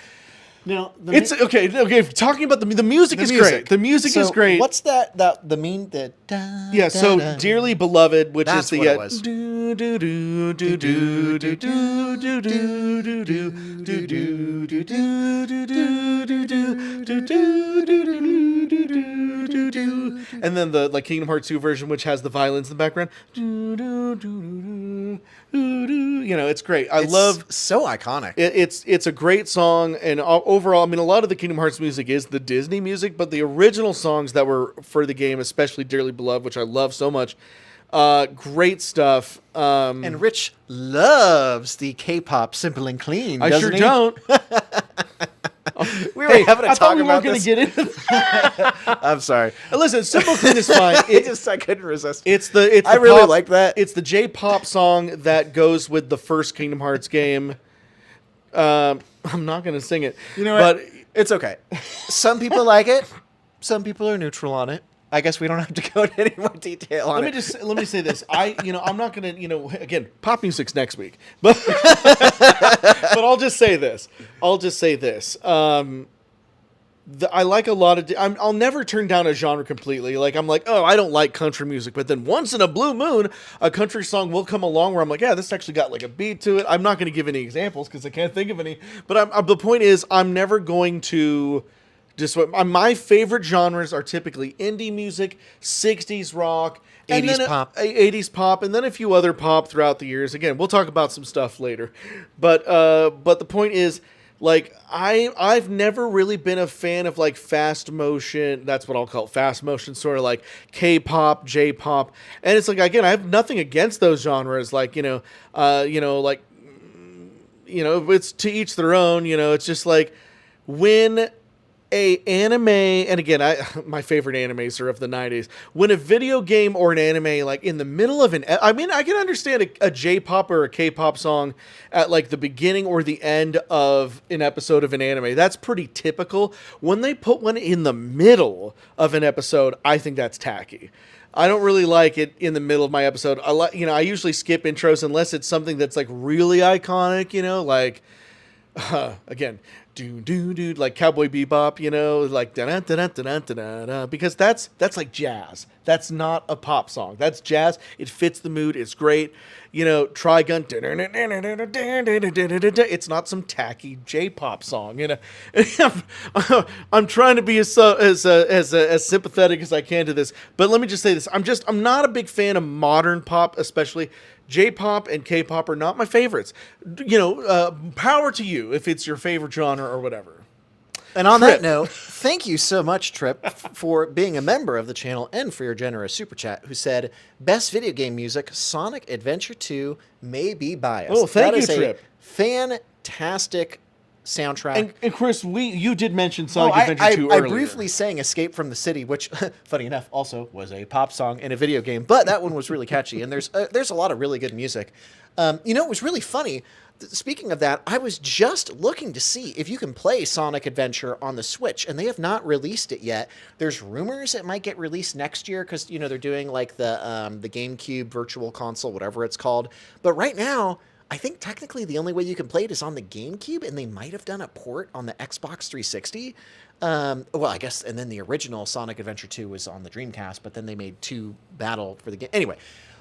No, it's okay. Talking about the music is great. The music is great. What's that? The mean that? Yeah. So dearly beloved, which is the and then the like Kingdom Hearts 2 version, which has the violins in the background. It's great. It's so iconic. It's a great song, and overall, I mean, a lot of the Kingdom Hearts music is the Disney music, but the original songs that were for the game, especially Dearly Beloved, which I love so much, Great stuff. And Rich loves the K-pop Simple and Clean. I sure he? don't. We were having a talk we about weren't this. Get into I'm sorry. Listen, Simple Clean is fine. I couldn't resist. It's I the really pop, like that. It's the J-pop song that goes with the first Kingdom Hearts game. I'm not going to sing it. You know what? But it's okay. Some people like it. Some people are neutral on it. I guess we don't have to go into any more detail on it. Let me say this. I'm not going to, again, pop music's next week. But but I'll just say this. I like a lot of. I'll never turn down a genre completely. Like I'm like, oh, I don't like country music, but then once in a blue moon, a country song will come along where I'm like, yeah, this actually got like a beat to it. I'm not going to give any examples because I can't think of any. But the point is, I'm never going to. My favorite genres are typically indie music, 60s rock, 80s pop. 80s pop, and then a few other pop throughout the years. Again, we'll talk about some stuff later. But the point is, like, I've never really been a fan of like fast motion. That's what I'll call it, fast motion, sort of like K-pop, J-pop. And it's like, again, I have nothing against those genres. Like, it's to each their own. It's just like when a anime, and again, my favorite animes are of the 90s. When a video game or an anime, like in the middle of I can understand a J-pop or a K-pop song at like the beginning or the end of an episode of an anime. That's pretty typical. When they put one in the middle of an episode, I think that's tacky. I don't really like it in the middle of my episode. I usually skip intros unless it's something that's like really iconic, like again, do like Cowboy Bebop, like da da da da da da, because that's like jazz. That's not a pop song. That's jazz. It fits the mood. It's great. Trigun. It's not some tacky J-pop song. I'm trying to be as sympathetic as I can to this, but let me just say this. I'm not a big fan of modern pop, especially. J-pop and K-pop are not my favorites. Power to you if it's your favorite genre or whatever. And on that note, thank you so much, Trip, for being a member of the channel and for your generous super chat, who said, best video game music, Sonic Adventure 2 may be biased. Oh, thank you, That is Trip. a fantastic soundtrack. And Chris, you did mention Sonic Adventure 2 earlier. I briefly sang Escape from the City, which, funny enough, also was a pop song in a video game, but that one was really catchy, and there's a lot of really good music. It was really funny. Speaking of that, I was just looking to see if you can play Sonic Adventure on the Switch, and they have not released it yet. There's rumors it might get released next year because, they're doing like the GameCube Virtual Console, whatever it's called. But right now, I think technically the only way you can play it is on the GameCube, and they might have done a port on the Xbox 360. I guess, and then the original Sonic Adventure 2 was on the Dreamcast, but then they made two battle for the game. Anyway,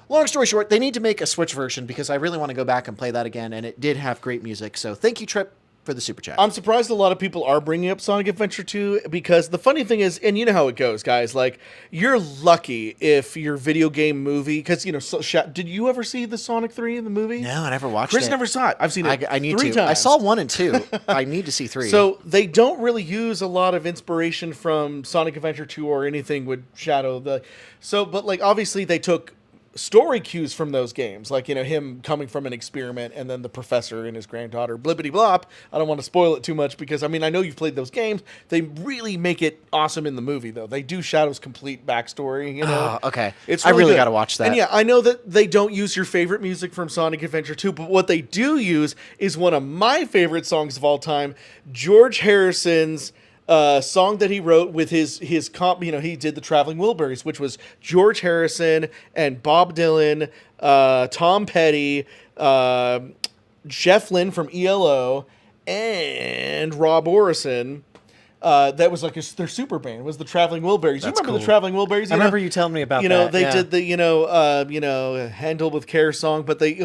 long story short, they need to make a Switch version because I really want to go back and play that again, and it did have great music. So thank you, Trip, for the super chat. I'm surprised a lot of people are bringing up Sonic Adventure 2 because the funny thing is, and you know how it goes, guys, like, you're lucky if your video game movie, because, did you ever see the Sonic 3 in the movie? No, I never watched it. Chris never saw it. I've seen it I need 3 to. times. I saw 1 and 2. I need to see 3. So they don't really use a lot of inspiration from Sonic Adventure 2 or anything with Shadow. But like, obviously they took story cues from those games, like him coming from an experiment and then the professor and his granddaughter blibbity blop. I don't want to spoil it too much because I know you've played those games. They really make it awesome in the movie though. They do Shadow's complete backstory. Okay, it's I really good. got to watch that. And yeah, I know that they don't use your favorite music from Sonic Adventure 2, but what they do use is one of my favorite songs of all time, George Harrison's song that he wrote with his comp. He did the Traveling Wilburys, which was George Harrison and Bob Dylan, Tom Petty, Jeff Lynne from ELO, and Rob Orison. That was like their super band was the Traveling Wilburys. You remember the Traveling Wilburys? I remember you telling me about that. They did the Handle with Care song, but they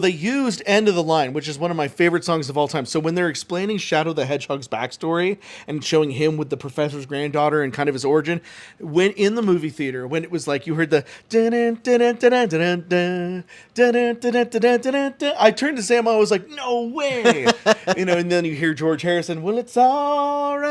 used End of the Line, which is one of my favorite songs of all time. So when they're explaining Shadow the Hedgehog's backstory and showing him with the professor's granddaughter and kind of his origin, when in the movie theater, when it was like you heard the I turned to Sam, I was like, no way. And then you hear George Harrison, well, it's all right.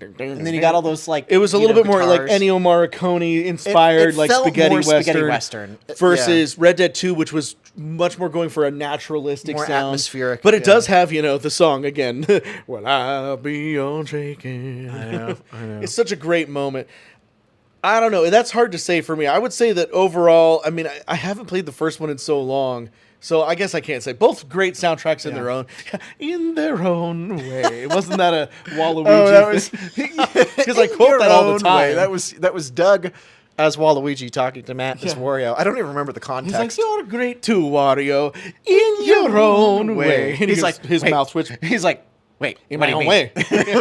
And then you got all those like it was a little bit more like guitars. Ennio Morricone inspired, It like felt spaghetti more western, spaghetti western. versus Red Dead 2, which was much more going for a naturalistic More sound, atmospheric, But it yeah. does have the song again. Well, I'll be on shaking. I know. It's such a great moment. I don't know. That's hard to say for me. I would say that overall, I mean, I haven't played the first one in so long, so I guess I can't say. Both great soundtracks in their own, in their own way. Wasn't that a Waluigi? Oh, that was because I quote that all the time. That was Doug as Waluigi talking to Matt as Wario. I don't even remember the context. He's like, "You're great too, Wario, in your own way." And He's he like, goes, his wait. mouth switched. He's like, wait, In what my do you own mean?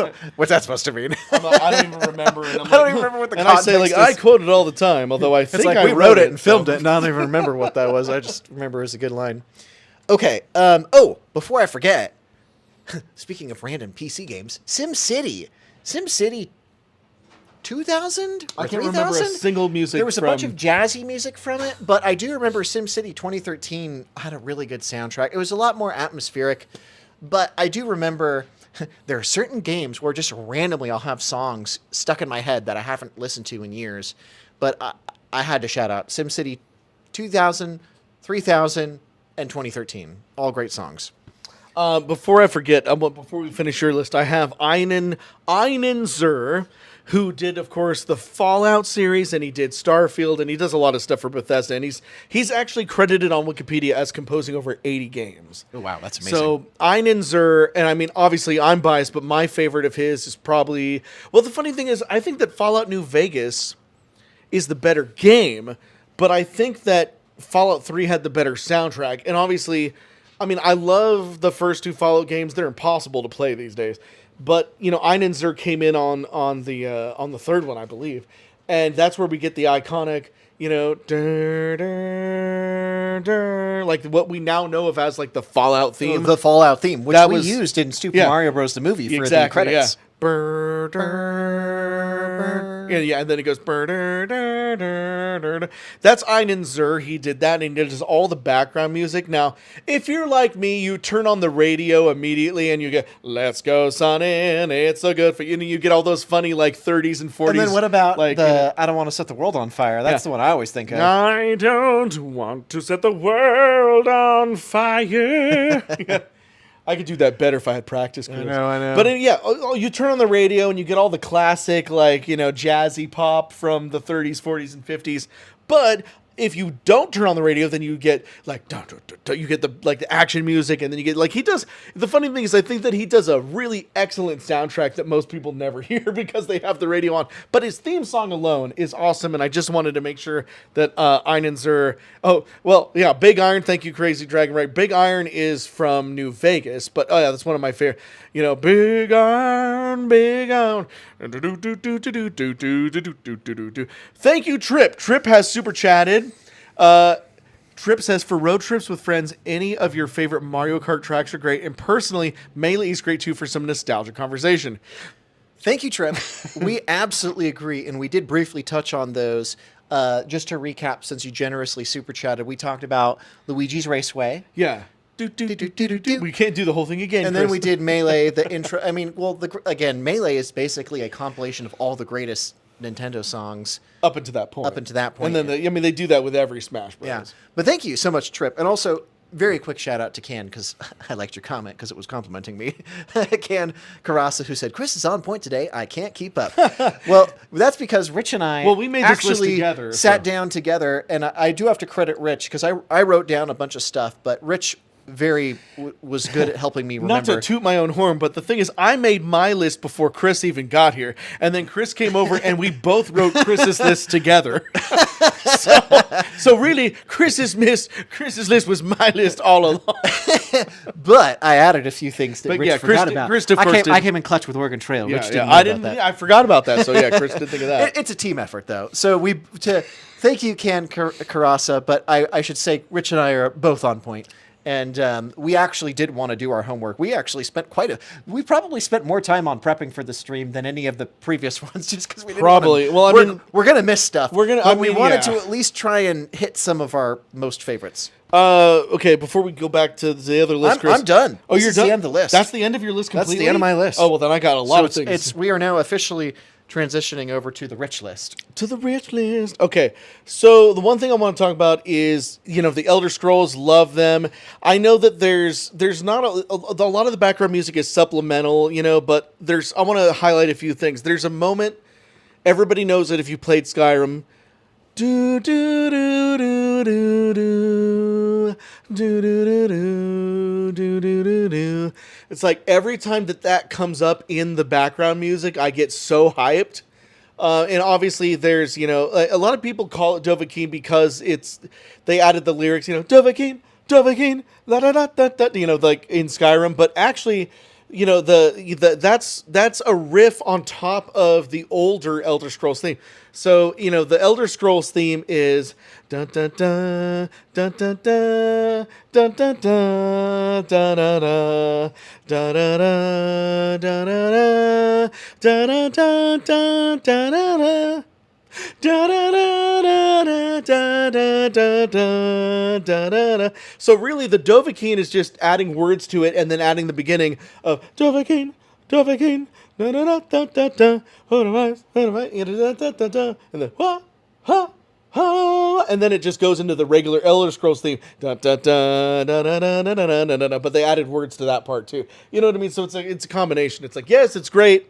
way. What's that supposed to mean? I don't even remember. And I'm I don't like, even remember what the and I say, like, context is. I quote it all the time, although I think It's like I we wrote it and so- filmed it, and I don't even remember what that was. I just remember it was a good line. Okay. Before I forget, speaking of random PC games, SimCity 2000 or I can't remember a 3000? single music. There was a from, bunch of jazzy music from it, but I do remember SimCity 2013 had a really good soundtrack. It was a lot more atmospheric, but I do remember there are certain games where just randomly I'll have songs stuck in my head that I haven't listened to in years, but I had to shout out SimCity 2000, 3000, and 2013. All great songs. Before I forget, before we finish your list, I have Einen Zur, who did, of course, the Fallout series, and he did Starfield, and he does a lot of stuff for Bethesda, and he's actually credited on Wikipedia as composing over 80 games. Oh, wow, that's amazing. So Einen Zur, and I mean, obviously I'm biased, but my favorite of his is probably, well, the funny thing is, I think that Fallout New Vegas is the better game, but I think that Fallout 3 had the better soundtrack, and obviously, I mean, I love the first two Fallout games. They're impossible to play these days. But, Einen Zur came in on the third one, I believe. And that's where we get the iconic, like what we now know of as like the Fallout theme. The Fallout theme, which That we was- used in Super Mario Bros. The movie for the credits. Yeah, and then it goes. That's Einen Zur. He did that, and he does all the background music. Now, if you're like me, you turn on the radio immediately, and you get "Let's go, Sonny, it's so good for you." And you get all those funny like 30s and 40s. And then what about like I don't want to set the world on fire? That's the one I always think of. I don't want to set the world on fire. I could do that better if I had practice. Chris. I know. But you turn on the radio and you get all the classic, like, jazzy pop from the 30s, 40s, and 50s. But if you don't turn on the radio, then you get like you get the action music, and then you get like he does. The funny thing is, I think that he does a really excellent soundtrack that most people never hear because they have the radio on. But his theme song alone is awesome, and I just wanted to make sure that Einen Zur. Oh well, yeah, Big Iron. Thank you, Crazy Dragon. Right, Big Iron is from New Vegas, but that's one of my favorite. Big Iron, Big Iron. Thank you, Trip. Trip has super chatted. Trip says, for road trips with friends, any of your favorite Mario Kart tracks are great. And personally, Melee is great too for some nostalgia conversation. Thank you, Trip. We absolutely agree, and we did briefly touch on those. Just to recap, since you generously super chatted, we talked about Luigi's Raceway. Yeah. We can't do the whole thing again. And then we did Melee, the intro. I mean, well, again, Melee is basically a compilation of all the greatest Nintendo songs up until that point. And then they do that with every Smash Bros. Yeah. But thank you so much, Trip. And also, very quick shout out to Can, because I liked your comment because it was complimenting me. Can Karasa, who said, Chris is on point today. I can't keep up. Well, that's because Rich and I we made this list together, sat down together. And I do have to credit Rich because I wrote down a bunch of stuff, but Rich was good at helping me remember. Not to toot my own horn, but the thing is, I made my list before Chris even got here, and then Chris came over, and we both wrote Chris's list together. so really, Chris's list was my list all along. But I added a few things that Rich forgot about. Chris, of course, I came in clutch with Oregon Trail. Yeah, Rich didn't know about that. I forgot about that. So yeah, Chris did think of that. It's a team effort, though. So thank you, Can Karasa, but I should say Rich and I are both on point. And we actually did want to do our homework. We actually spent we probably spent more time on prepping for the stream than any of the previous ones, just because we didn't probably. We're gonna miss stuff. We wanted to at least try and hit some of our most favorites. Okay, before we go back to the other list, Chris. I'm done. Oh, This you're is done? the end of the list. That's the end of your list That's completely? the end of my list. Oh, well, then I got a lot of things. We are now officially transitioning over to the rich list. To the rich list. Okay, so the one thing I want to talk about is, the Elder Scrolls, love them. I know that there's not a lot of the background music is supplemental, but I want to highlight a few things. There's a moment, everybody knows it if you played Skyrim. Do do do do do do do do do do do do. It's like every time that comes up in the background music, I get so hyped. And obviously, there's a lot of people call it Dovahkiin because they added the lyrics, Dovahkiin, Dovahkiin, la da da da da, like in Skyrim. But actually, that's a riff on top of the older Elder Scrolls theme. So, the Elder Scrolls theme is dun dun dun dun dun dun dun dun dun dun dun dun dun dun dun dun dun dun. So really, the Dovahkiin is just adding words to it and then adding the beginning of Dovahkiin, Dovahkiin, da da da da da da, and then ha ha ha, and then it just goes into the regular Elder Scrolls theme, da da da da da da da da da da. But they added words to that part too. You know what I mean? So it's a combination. It's like, yes, it's great,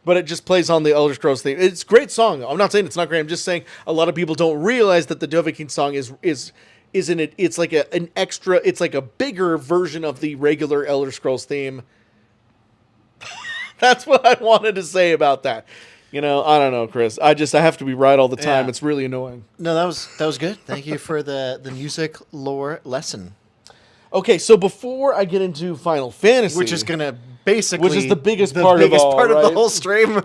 but it just plays on the Elder Scrolls theme. It's a great song. I'm not saying it's not great. I'm just saying a lot of people don't realize that the Dovahkiin song isn't it. It's like an extra. It's like a bigger version of the regular Elder Scrolls theme. That's what I wanted to say about that. I don't know, Chris. I have to be right all the time. Yeah. It's really annoying. No, that was good. Thank you for the music lore lesson. Okay, so before I get into Final Fantasy, Which is gonna basically, which is the biggest part of the right? whole stream.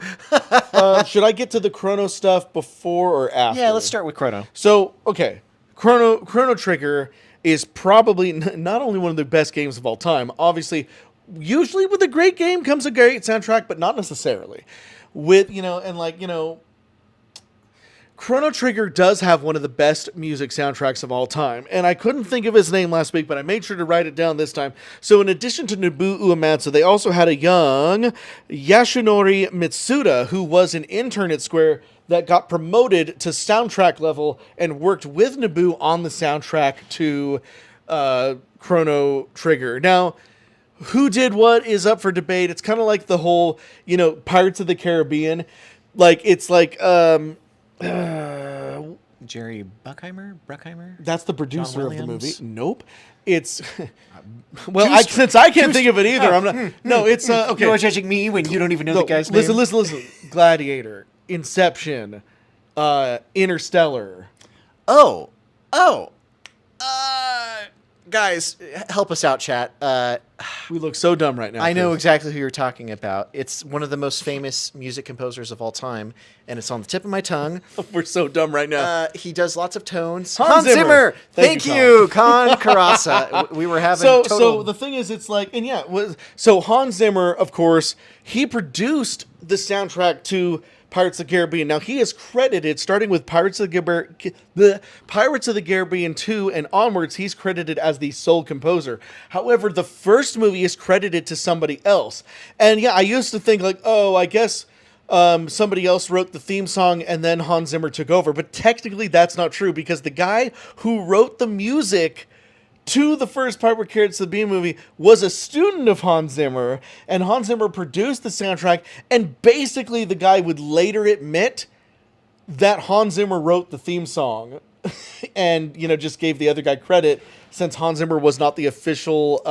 Should I get to the Chrono stuff before or after? Yeah, let's start with Chrono. So, okay, Chrono Trigger is probably not only one of the best games of all time. Obviously, usually with a great game comes a great soundtrack, but not necessarily. Chrono Trigger does have one of the best music soundtracks of all time, and I couldn't think of his name last week, but I made sure to write it down this time. So in addition to Nobuo Uematsu, they also had a young Yasunori Mitsuda, who was an intern at Square that got promoted to soundtrack level and worked with Nobuo on the soundtrack to Chrono Trigger. Now, who did what is up for debate. It's kind of like the whole, Pirates of the Caribbean. It's like... Jerry Bruckheimer? That's the producer John of the movie. Williams? Nope. It's since I can't think of it either, I'm not. No, it's okay. You're judging me when you don't even know the guy's listen, name. Listen. Gladiator, Inception, Interstellar. Oh, guys, help us out, chat. We look so dumb right now. I know Chris. exactly who you're talking about. It's one of the most famous music composers of all time, and it's on the tip of my tongue. We're so dumb right now. He does lots of tones. Hans Zimmer. Thank you, Khan Karasa. We were having So the thing is, it's like, so Hans Zimmer, of course, he produced the soundtrack to Pirates of the Caribbean. Now, he is credited, starting with Pirates of the Caribbean 2 and onwards, he's credited as the sole composer. However, the first movie is credited to somebody else. And yeah, I used to think like, I guess somebody else wrote the theme song and then Hans Zimmer took over. But technically, that's not true because the guy who wrote the music to the first Pirates of the Caribbean movie was a student of Hans Zimmer, and Hans Zimmer produced the soundtrack, and basically the guy would later admit that Hans Zimmer wrote the theme song and, just gave the other guy credit since Hans Zimmer was not the official.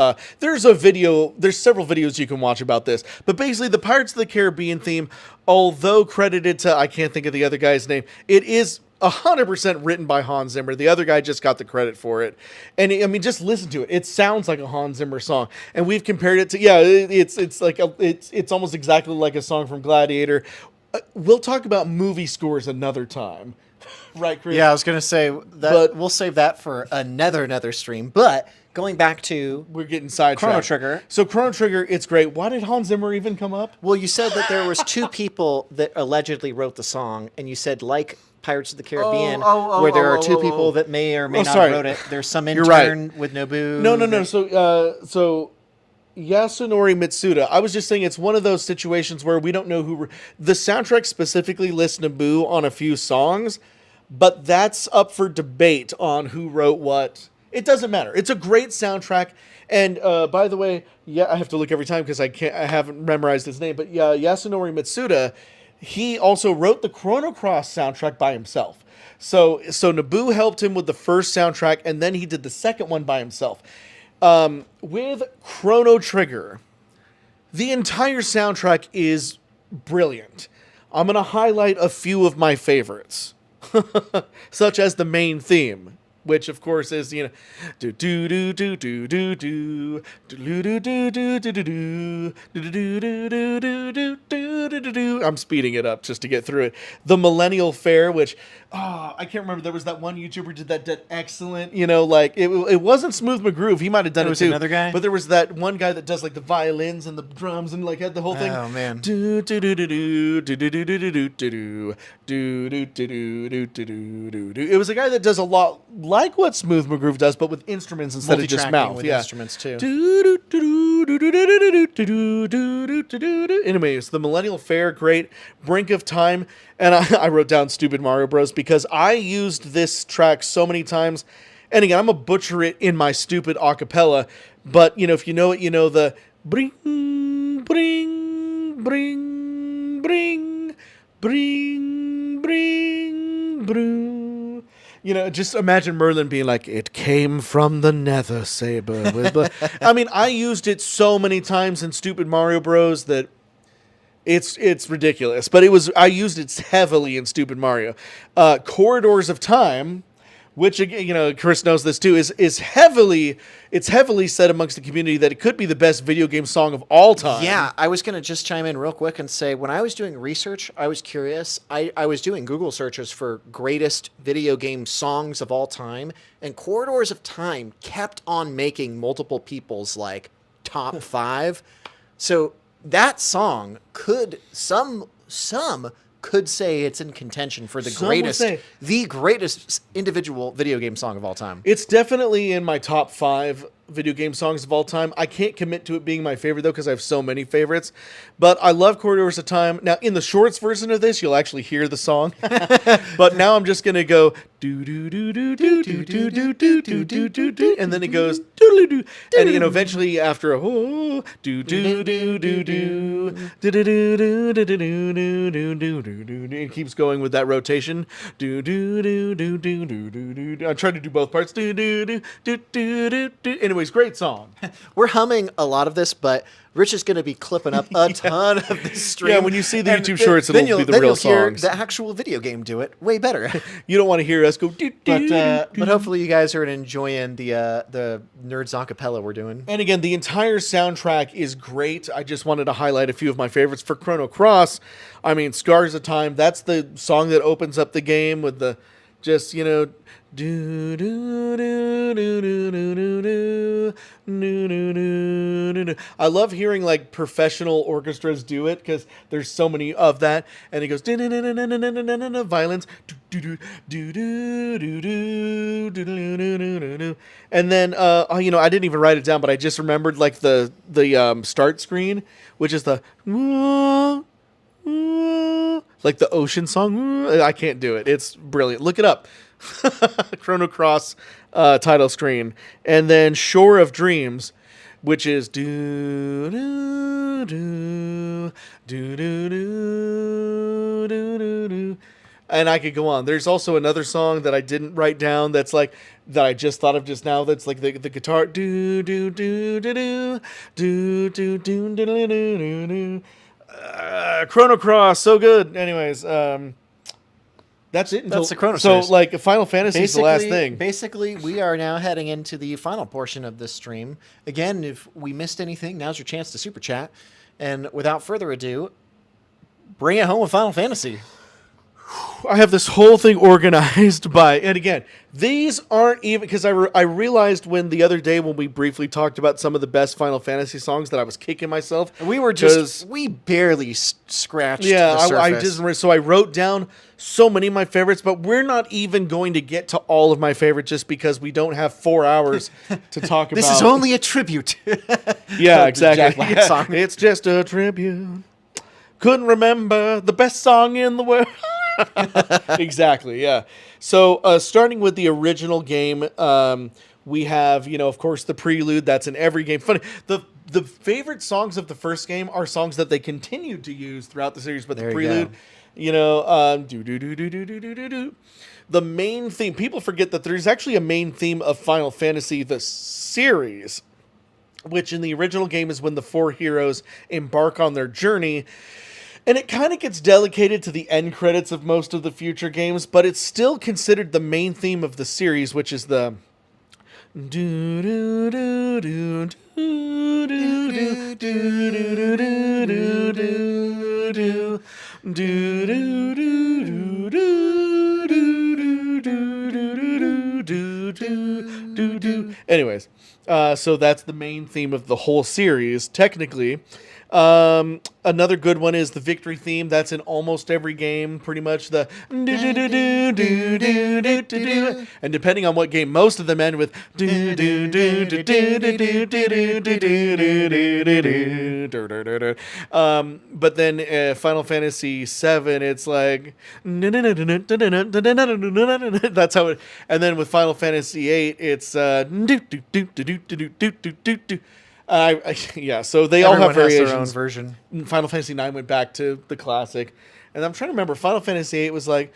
There's several videos you can watch about this, but basically the Pirates of the Caribbean theme, although credited to, I can't think of the other guy's name, it is 100% written by Hans Zimmer. The other guy just got the credit for it. And just listen to it. It sounds like a Hans Zimmer song. And we've compared it to, it's almost exactly like a song from Gladiator. We'll talk about movie scores another time. Right, Chris? Yeah, I was going to say that we'll save that for another stream. But going back to we're getting sidetracked. Chrono Trigger. So Chrono Trigger, it's great. Why did Hans Zimmer even come up? Well, you said that there was two people that allegedly wrote the song, and you said like Pirates of the Caribbean, oh, where there oh, are two oh, people oh. that may or may Oh, not sorry. have wrote it. There's some You're right. intern with Nobu. No. that- So Yasunori Mitsuda. I was just saying it's one of those situations where we don't know who. The soundtrack specifically lists Naboo on a few songs, but that's up for debate on who wrote what. It doesn't matter. It's a great soundtrack. And by the way, I have to look every time because I haven't memorized his name. But Yasunori Mitsuda, he also wrote the Chrono Cross soundtrack by himself. So Naboo helped him with the first soundtrack, and then he did the second one by himself. With Chrono Trigger, the entire soundtrack is brilliant. I'm going to highlight a few of my favorites, such as the main theme, which of course is, do do do do do do do do do do do do do do do do do. I'm speeding it up just to get through it. The Millennial Fair, which I can't remember. There was that one YouTuber did excellent. Like it wasn't Smooth McGroove. He might have done it too. Another guy, but there was that one guy that does like the violins and the drums and like had the whole thing. Oh man. Do do do do do do do do do do do do do do do do do. It was a guy that does a lot like what Smooth McGroove does, but with instruments instead of just mouth. With Yeah, instruments too. Anyways, the Millennial Fair, great. Brink of Time, and I wrote down Stupid Mario Bros. Because I used this track so many times, and again, I'm gonna butcher it in my stupid acapella, but if you know it, you know the bring, bring, bring, bring, bring, bring, bring. Just imagine Merlin being like, "It came from the Nether Saber." I mean, I used it so many times in Stupid Mario Bros. That it's ridiculous. But I used it heavily in Stupid Mario. Corridors of Time, which again, Chris knows this too, is heavily said amongst the community that it could be the best video game song of all time. Yeah, I was going to just chime in real quick and say, when I was doing research, I was curious. I was doing Google searches for greatest video game songs of all time, and Corridors of Time kept on making multiple people's like top 5. So that song some could say it's in contention for the greatest individual video game song of all time. It's definitely in my top 5 video game songs of all time. I can't commit to it being my favorite, though, because I have so many favorites. But I love Corridors of Time. Now, in the shorts version of this, you'll actually hear the song. But now I'm just going to go do do do do do do do do do do do do do, and then it goes doodly doo, and eventually after a do do do do do do do do do do do do do do, it keeps going with that rotation. Do do do do do do do do. I'm trying to do both parts. Do do do do do do do. Anyways, great song. We're humming a lot of this, but Rich is going to be clipping up a ton of this stream. Yeah, when you see the YouTube shorts, it'll be the real songs. Hear the actual video game do it way better. You don't want to hear us go. But hopefully you guys are enjoying the Nerds acapella we're doing. And again, the entire soundtrack is great. I just wanted to highlight a few of my favorites. For Chrono Cross, I mean, Scars of Time, that's the song that opens up the game with the just, do do do do do do do do do do. I love hearing like professional orchestras do it because there's so many of that, and it goes violins, and then I didn't even write it down, but I just remembered like the start screen, which is the like the ocean song. I can't do it. It's brilliant. Look it up. Chrono Cross title screen, and then Shore of Dreams, which is do do do do do do do do. And I could go on. There's also another song that I didn't write down that's like that I just thought of just now. That's like the guitar do do do do do do do do do do do. Chrono Cross, so good. Anyways, that's it. That's the Chrono So, series. like, Final Fantasy is the last thing. Basically, we are now heading into the final portion of this stream. Again, if we missed anything, now's your chance to super chat. And without further ado, bring it home with Final Fantasy. I have this whole thing organized by, and again, these aren't even, because I realized the other day when we briefly talked about some of the best Final Fantasy songs that I was kicking myself. We barely scratched yeah, the surface. so I wrote down so many of my favorites, but we're not even going to get to all of my favorites just because we don't have 4 hours to talk about. This is only a tribute. Yeah, of the Jack exactly. Black song. It's just a tribute. Couldn't remember the best song in the world. Exactly, yeah. So starting with the original game, we have, of course, the prelude. That's in every game. Funny, the favorite songs of the first game are songs that they continued to use throughout the series, but There the you prelude, go. do do do do do do do do do. The main theme. People forget that there's actually a main theme of Final Fantasy the series, which in the original game is when the 4 heroes embark on their journey. And it kind of gets delegated to the end credits of most of the future games, but it's still considered the main theme of the series, which is the do do do do do do do do do do. Anyways, so that's the main theme of the whole series, technically. Another good one is the victory theme. That's in almost every game, pretty much. The and depending on what game, most of them end with but then Final Fantasy VII, it's like that's how it. And then with Final Fantasy VIII, it's yeah, so they all have Everyone has variations. their own version. Final Fantasy IX went back to the classic, and I'm trying to remember. Final Fantasy VIII was like,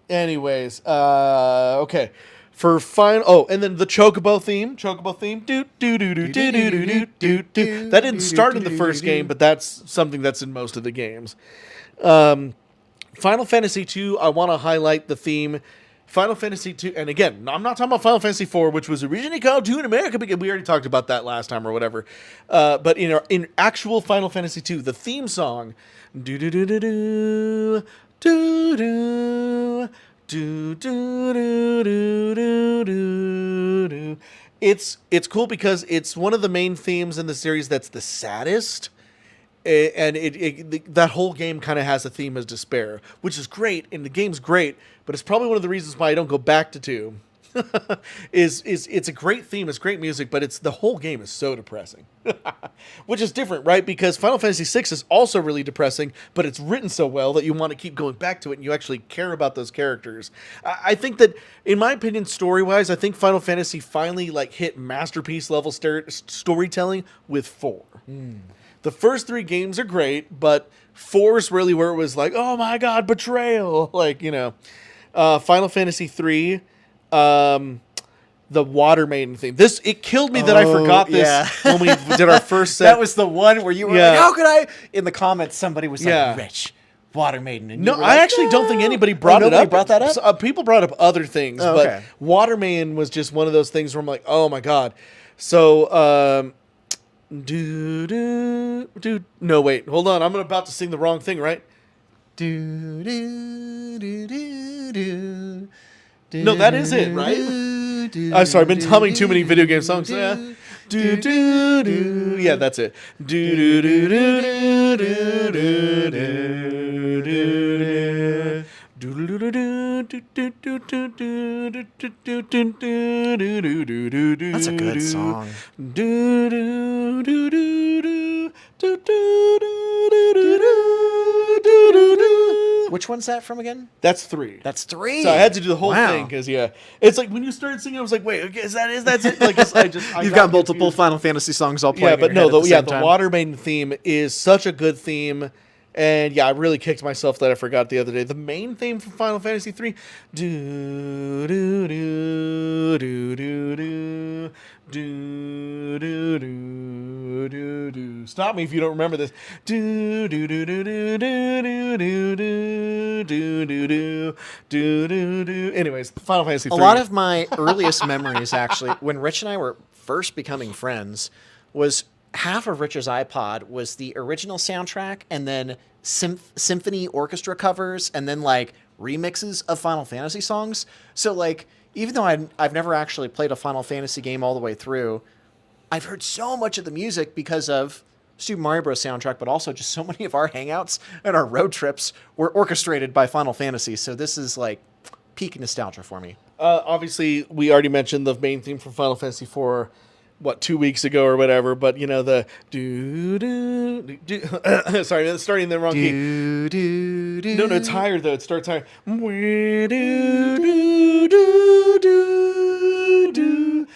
anyways, okay. For final, and then the Chocobo theme, that didn't start in the first game, but that's something that's in most of the games. Final Fantasy II, I want to highlight the theme. Final Fantasy II, and again, I'm not talking about Final Fantasy IV, which was originally called II in America, because we already talked about that last time or whatever. But in actual Final Fantasy II, the theme song, do do do do do do do do do do do do do. It's cool because it's one of the main themes in the series that's the saddest. And that whole game kind of has a theme of despair, which is great, and the game's great, but it's probably one of the reasons why I don't go back to 2. is it's a great theme, it's great music, but the whole game is so depressing. Which is different, right? Because Final Fantasy VI is also really depressing, but it's written so well that you want to keep going back to it and you actually care about those characters. I think that, in my opinion, story-wise, I think Final Fantasy finally hit masterpiece level storytelling with 4. The first 3 games are great, but 4 is really where it was like, oh my god, betrayal. Final Fantasy 3, the Water Maiden theme. It killed me that I forgot this when we did our first set. That was the one where you were like, how could I? In the comments, somebody was like, Rich, Water Maiden. And no, I actually don't think anybody brought it up. Brought that up? People brought up other things, but Water Maiden was just one of those things where I'm like, oh my god. So, no, wait, hold on. I'm about to sing the wrong thing, right? No, that is it, right? I'm sorry, I've been humming too many video game songs. Yeah, yeah, that's it. That's a good song. Which one's that from again? That's 3. That's 3. So I had to do the whole thing because it's like when you started singing, I was like, wait, okay, that's it? You've got multiple confused. Final Fantasy songs all playing. Yeah, but no, the Water Maiden theme is such a good theme. And yeah, I really kicked myself that I forgot the other day. The main theme from Final Fantasy 3, do do do do do do do do do do do. Stop me if you don't remember this. Do do do do do do do do do do do do do do. Anyways, Final Fantasy 3. A lot of my earliest memories, actually, when Rich and I were first becoming friends, was half of Rich's iPod was the original soundtrack, and then symphony orchestra covers, and then like remixes of Final Fantasy songs. So like, even though I've never actually played a Final Fantasy game all the way through, I've heard so much of the music because of Super Mario Bros. Soundtrack, but also just so many of our hangouts and our road trips were orchestrated by Final Fantasy. So this is like peak nostalgia for me. Obviously, we already mentioned the main theme from Final Fantasy IV, 2 weeks ago or whatever. But you know the do do do. Sorry, that's starting in the wrong key. Do, do, do. No, it's higher though. It starts higher. Do do do do do do do do.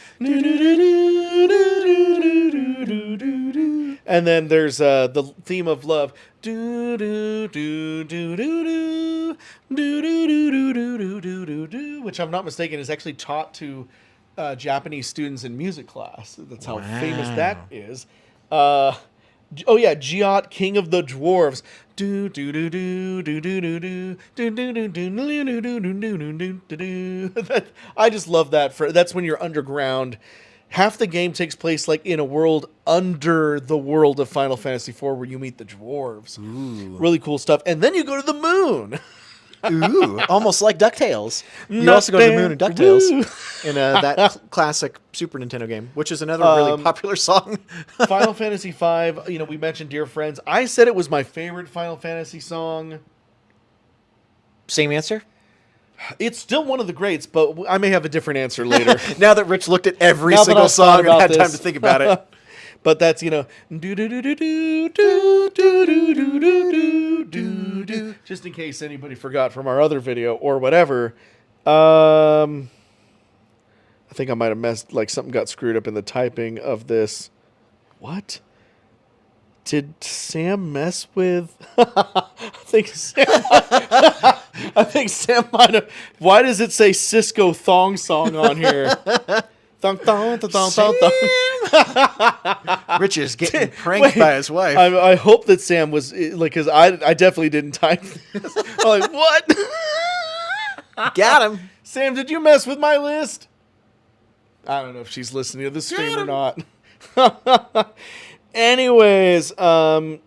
And then there's the theme of love. Do do do do do do do do do do do do do, which I'm not mistaken is actually taught to Japanese students in music class. That's how famous that is. Oh yeah, Giot, King of the Dwarves. Do do do do do do do do do do do do do do do. I just love that. That's when you're underground. Half the game takes place like in a world under the world of Final Fantasy IV, where you meet the dwarves. Ooh. Really cool stuff. And then you go to the moon. Ooh, almost like DuckTales. You also go to the moon in DuckTales in that classic Super Nintendo game, which is another really popular song. Final Fantasy V, we mentioned Dear Friends. I said it was my favorite Final Fantasy song. Same answer? It's still one of the greats, but I may have a different answer later. Now that Rich looked at every single song and had time to think about it. But that's, do do do do do do do do do do do do. Just in case anybody forgot from our other video or whatever. I think I might have messed, like something got screwed up in the typing of this. What? Did Sam mess with? I think Sam might have. Why does it say Cisco Thong Song on here? Thong thong thong thong thong thong. Rich is getting pranked by his wife. I hope that Sam was like, because I definitely didn't type this. I'm like, what? Got him. Sam, did you mess with my list? I don't know if she's listening to the stream or not. Anyways, I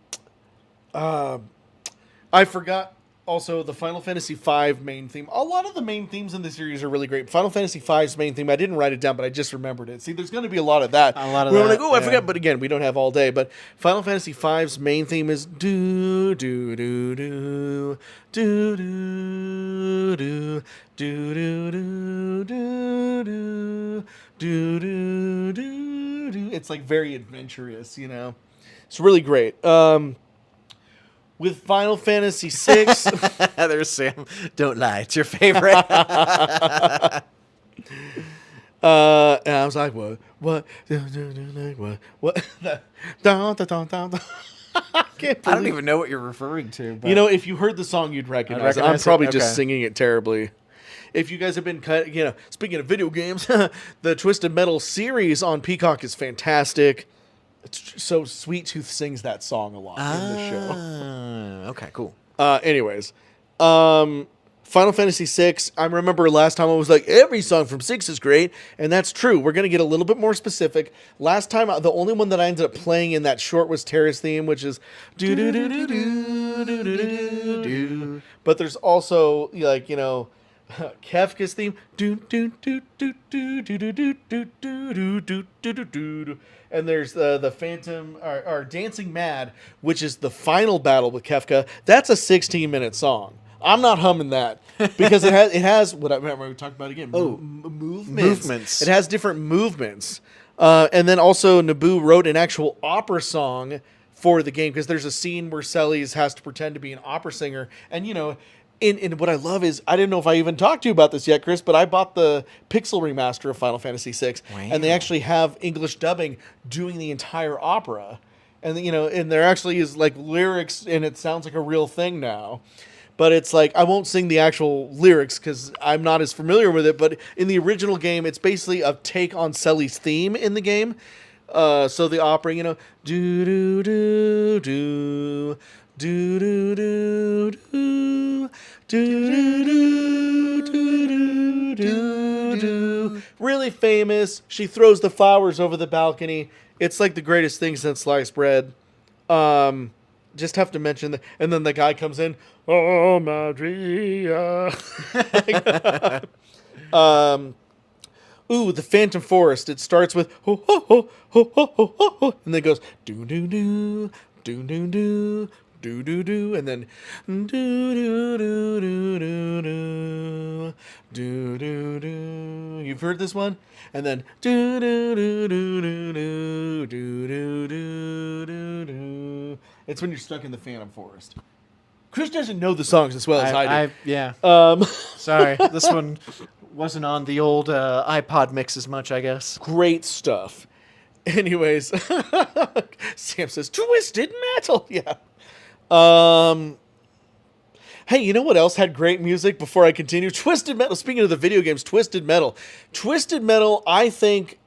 forgot also the Final Fantasy V main theme. A lot of the main themes in the series are really great. Final Fantasy V's main theme, I didn't write it down, but I just remembered it. See, there's going to be a lot of that. We're like, I forgot, but again, we don't have all day. But Final Fantasy V's main theme is do do do do do do do do do do do do do do do. It's like very adventurous, It's really great. With Final Fantasy VI, there's Sam. Don't lie, it's your favorite. and I was like, what? What? I don't even know what you're referring to. But if you heard the song, you'd recognize it. I'm probably just singing it terribly. If you guys have been, speaking of video games, the Twisted Metal series on Peacock is fantastic. It's so Sweet Tooth sings that song a lot in the show. Okay, cool. Anyways, Final Fantasy VI, I remember last time I was like, every song from 6 is great, and that's true. We're going to get a little bit more specific. Last time, the only one that I ended up playing in that short was Terra's theme, which is do do do do do do do do. But there's also, Kefka's theme, do do do do do do do do do do do do do. And there's the Phantom or Dancing Mad, which is the final battle with Kefka. That's a 16-minute song. I'm not humming that because it has what I remember we talked about again. Movements. It has different movements, and then also Naboo wrote an actual opera song for the game because there's a scene where Celes has to pretend to be an opera singer, and And what I love is, I didn't know if I even talked to you about this yet, Chris, but I bought the Pixel remaster of Final Fantasy VI, and they actually have English dubbing doing the entire opera. And, and there actually is, like, lyrics, and it sounds like a real thing now. But it's like, I won't sing the actual lyrics because I'm not as familiar with it, but in the original game, it's basically a take on Celi's theme in the game. So the opera, do-do-do-do, do-do-do-do, do-do-do-do-do-do. Really famous. She throws the flowers over the balcony. It's like the greatest thing since sliced bread. Just have to mention that. And then the guy comes in. Oh, Maria. Ooh, the Phantom Forest. It starts with ho ho ho ho ho ho ho ho, and then it goes do do do do do do do do do, and then do do do do do do do do do. You've heard this one, and then do do do do do do do do do do. It's when you're stuck in the Phantom Forest. Chris doesn't know the songs as well as I do. Yeah. Sorry, this one wasn't on the old iPod mix as much, I guess. Great stuff. Anyways, Sam says Twisted Metal. Yeah. Hey, you know what else had great music before I continue? Twisted Metal. Speaking of the video games, Twisted Metal. Twisted Metal, I think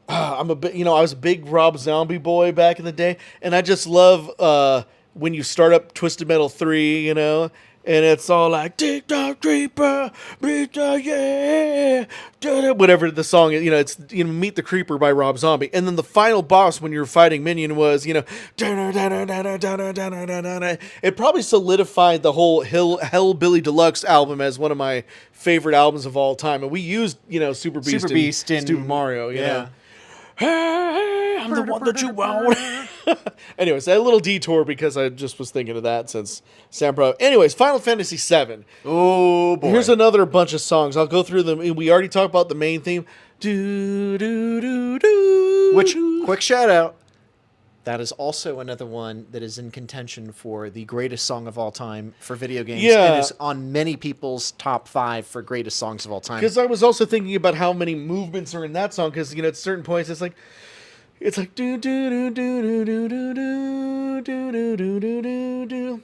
I was a big Rob Zombie boy back in the day, and I just love when you start up Twisted Metal 3, and it's all like Tick Tock Creeper, yeah, whatever the song is, it's Meet the Creeper by Rob Zombie, and then the final boss when you're fighting Minion was it probably solidified the whole Hellbilly Deluxe album as one of my favorite albums of all time, and we used Super Beast in Super Mario, yeah. Hey, I'm the one that you want. Anyways, that little detour because I just was thinking of that since Sam brought. Anyways, Final Fantasy VII. Oh boy. Here's another bunch of songs. I'll go through them. We already talked about the main theme. Do do do do. Which, quick shout out. That is also another one that is in contention for the greatest song of all time for video games. Yeah. And is on many people's top 5 for greatest songs of all time. Because I was also thinking about how many movements are in that song. Because at certain points it's like do do do do do do do do do do do do do,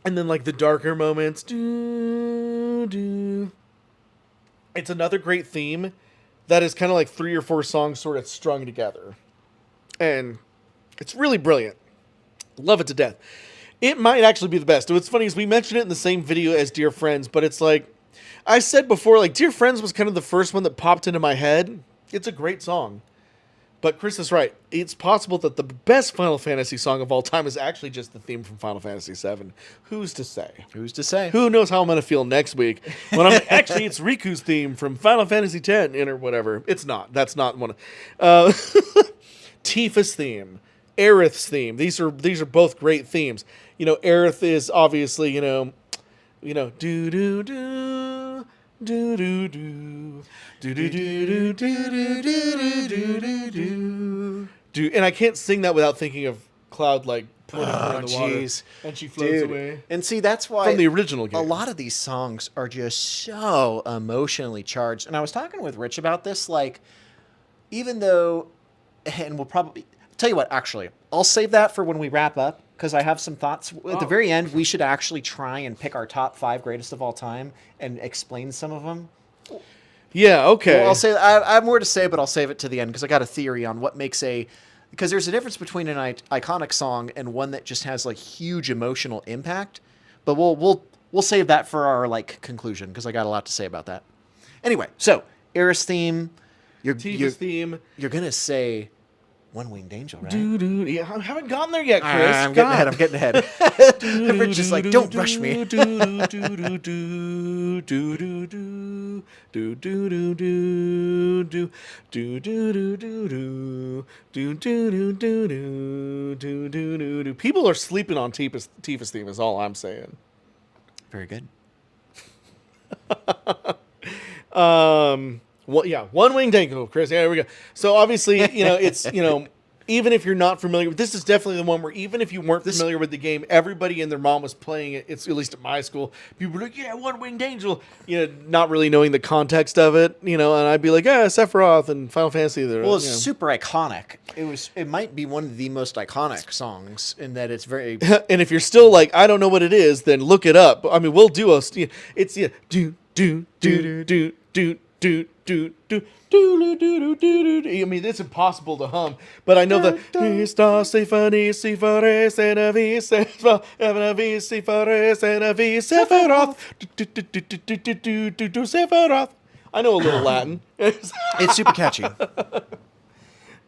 and then like the darker moments do do. It's another great theme that is kind of like 3 or 4 songs sort of strung together, and it's really brilliant. Love it to death. It might actually be the best. What's funny is we mentioned it in the same video as Dear Friends, but it's like I said before, like Dear Friends was kind of the first one that popped into my head. It's a great song. But Chris is right. It's possible that the best Final Fantasy song of all time is actually just the theme from Final Fantasy VII. Who's to say? Who's to say? Who knows how I'm going to feel next week when I'm actually it's Riku's theme from Final Fantasy X or whatever. It's not. That's not one. Tifa's theme, Aerith's theme. These are both great themes. Aerith is obviously do do do do do do do. Do do do do do do do do do. And I can't sing that without thinking of Cloud like pulling her in the water, and she floats away. And see, that's why from the original game, a lot of these songs are just so emotionally charged. And I was talking with Rich about this, like, even though, and we'll probably tell you what. Actually, I'll save that for when we wrap up because I have some thoughts. At the very end, we should actually try and pick our top 5 greatest of all time and explain some of them. Yeah, okay. Well, I'll say I have more to say, but I'll save it to the end because I got a theory on what makes because there's a difference between an iconic song and one that just has like huge emotional impact. But we'll save that for our conclusion because I got a lot to say about that. Anyway, so Aerith's theme, Tifa's theme. You're gonna say One Winged Angel, right? Yeah, I haven't gotten there yet, Chris. I'm getting ahead. Rich is like, don't rush me. People are sleeping on Tifa's theme is all I'm saying. Very good. Well, yeah, One Winged Angel, Chris. Yeah, there we go. So obviously, it's even if you're not familiar with this, is definitely the one where even if you weren't familiar with the game, everybody and their mom was playing it. It's at least at my school. People were like, "Yeah, One Winged Angel," not really knowing the context of it, and I'd be like, "Yeah, Sephiroth and Final Fantasy." Well, it's super iconic. It might be one of the most iconic songs in that it's very. And if you're still like, I don't know what it is, then look it up. I mean, we'll do a. It's do do do do do do do do do. I mean, it's impossible to hum, but I know the I know a little Latin. It's super catchy.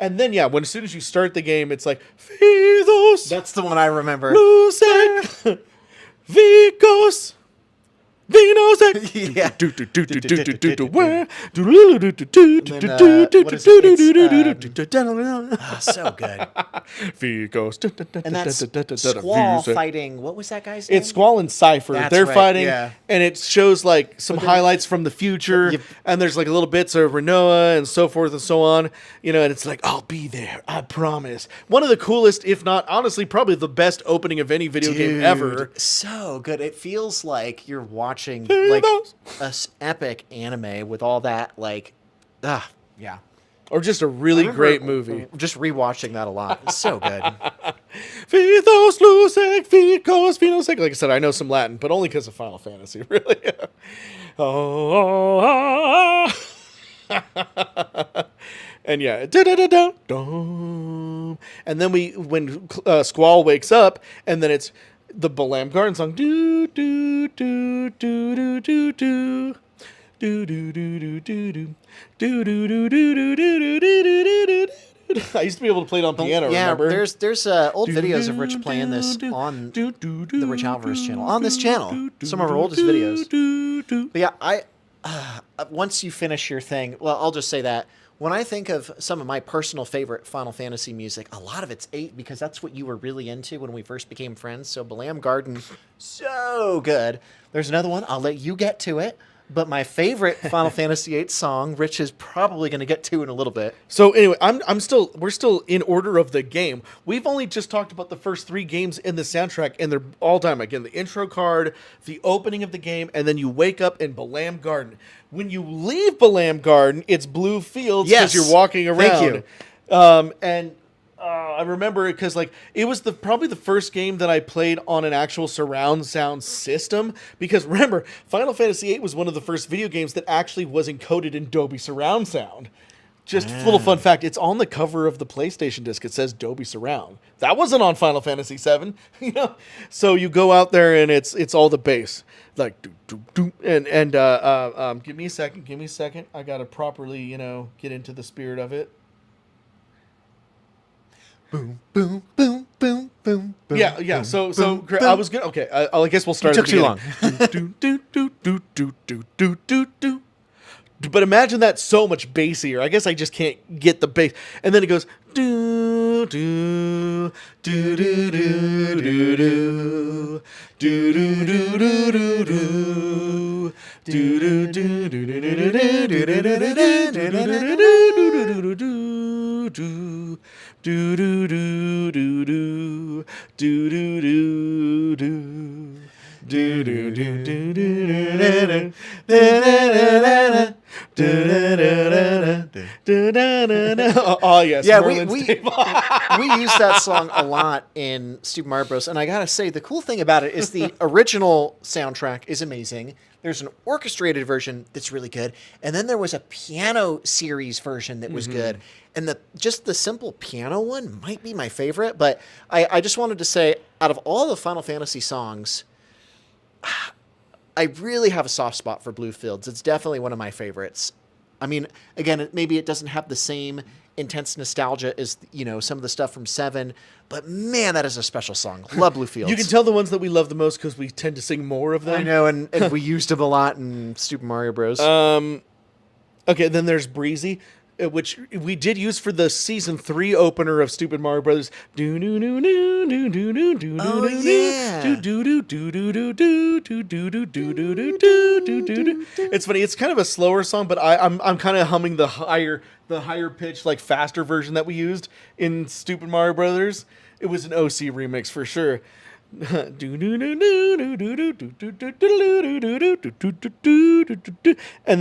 And then as soon as you start the game, it's like Fidos That's the one I remember. Lusek Vicos Vinos. Yeah. So good. And that's Squall fighting. What was that guy's name? It's Squall and Cypher. That's They're right, fighting, yeah. and it shows like some highlights from the future, and there's like little bits of Renoa and so forth and so on. And it's like, I'll be there, I promise. One of the coolest, if not honestly, probably the best opening of any video game ever. So good. It feels like you're watching like a epic anime with all that yeah. Or just a really great movie. Just rewatching that a lot. It's so good. Fidos Lusek Vicos Vinosek. Like I said, I know some Latin, but only because of Final Fantasy, really. And and then when Squall wakes up, and then it's the Balam Garden song. Do do do do do do do. Do do do do do do do do do do do do. I used to be able to play it on piano. Yeah, remember? there's old videos of Rich playing this on the RichAlvarez channel. On this channel, some of our oldest videos. But yeah, once you finish your thing, well, I'll just say that when I think of some of my personal favorite Final Fantasy music, a lot of it's 8 because that's what you were really into when we first became friends. So Balam Garden, so good. There's another one. I'll let you get to it. But my favorite Final Fantasy VIII song, Rich is probably going to get to in a little bit. So anyway, we're still in order of the game. We've only just talked about the first 3 games in the soundtrack, and they're all time. Again, the intro card, the opening of the game, and then you wake up in Balam Garden. When you leave Balam Garden, it's blue fields because you're walking around. Thank you. I remember it because it was probably the first game that I played on an actual surround sound system. Because remember, Final Fantasy VIII was one of the first video games that actually was encoded in Dolby surround sound. Just a little fun fact: it's on the cover of the PlayStation disc. It says Dolby Surround. That wasn't on Final Fantasy VII, So you go out there and it's all the bass, like do do do, and give me a second. I gotta properly get into the spirit of it. Boom, boom, boom, boom, boom, boom. Yeah. So boom, I was gonna. Okay, I guess we'll start. It took too long. But imagine that so much bassier. I guess I just can't get the bass. And then it goes do do do do do do do do do do do do do do do Oh yes, yeah. We use that song a lot in Super Mario Bros. And I gotta say, the cool thing about it is the original soundtrack is amazing. There's an orchestrated version that's really good, and then there was a piano series version that was good. And the simple piano one might be my favorite. But I just wanted to say, out of all the Final Fantasy songs, I really have a soft spot for Blue Fields. It's definitely one of my favorites. I mean, again, maybe it doesn't have the same intense nostalgia as some of the stuff from 7, but man, that is a special song. Love Blue Fields. You can tell the ones that we love the most because we tend to sing more of them. I know, and we used them a lot in Super Mario Bros. Okay, then there's Breezy, which we did use for the season 3 opener of Stupid Mario Brothers. Oh yeah. It's funny. It's kind of a slower song, but I'm kind of humming the higher pitch, like faster version that we used in Stupid Mario Brothers. It was an OC remix for sure. And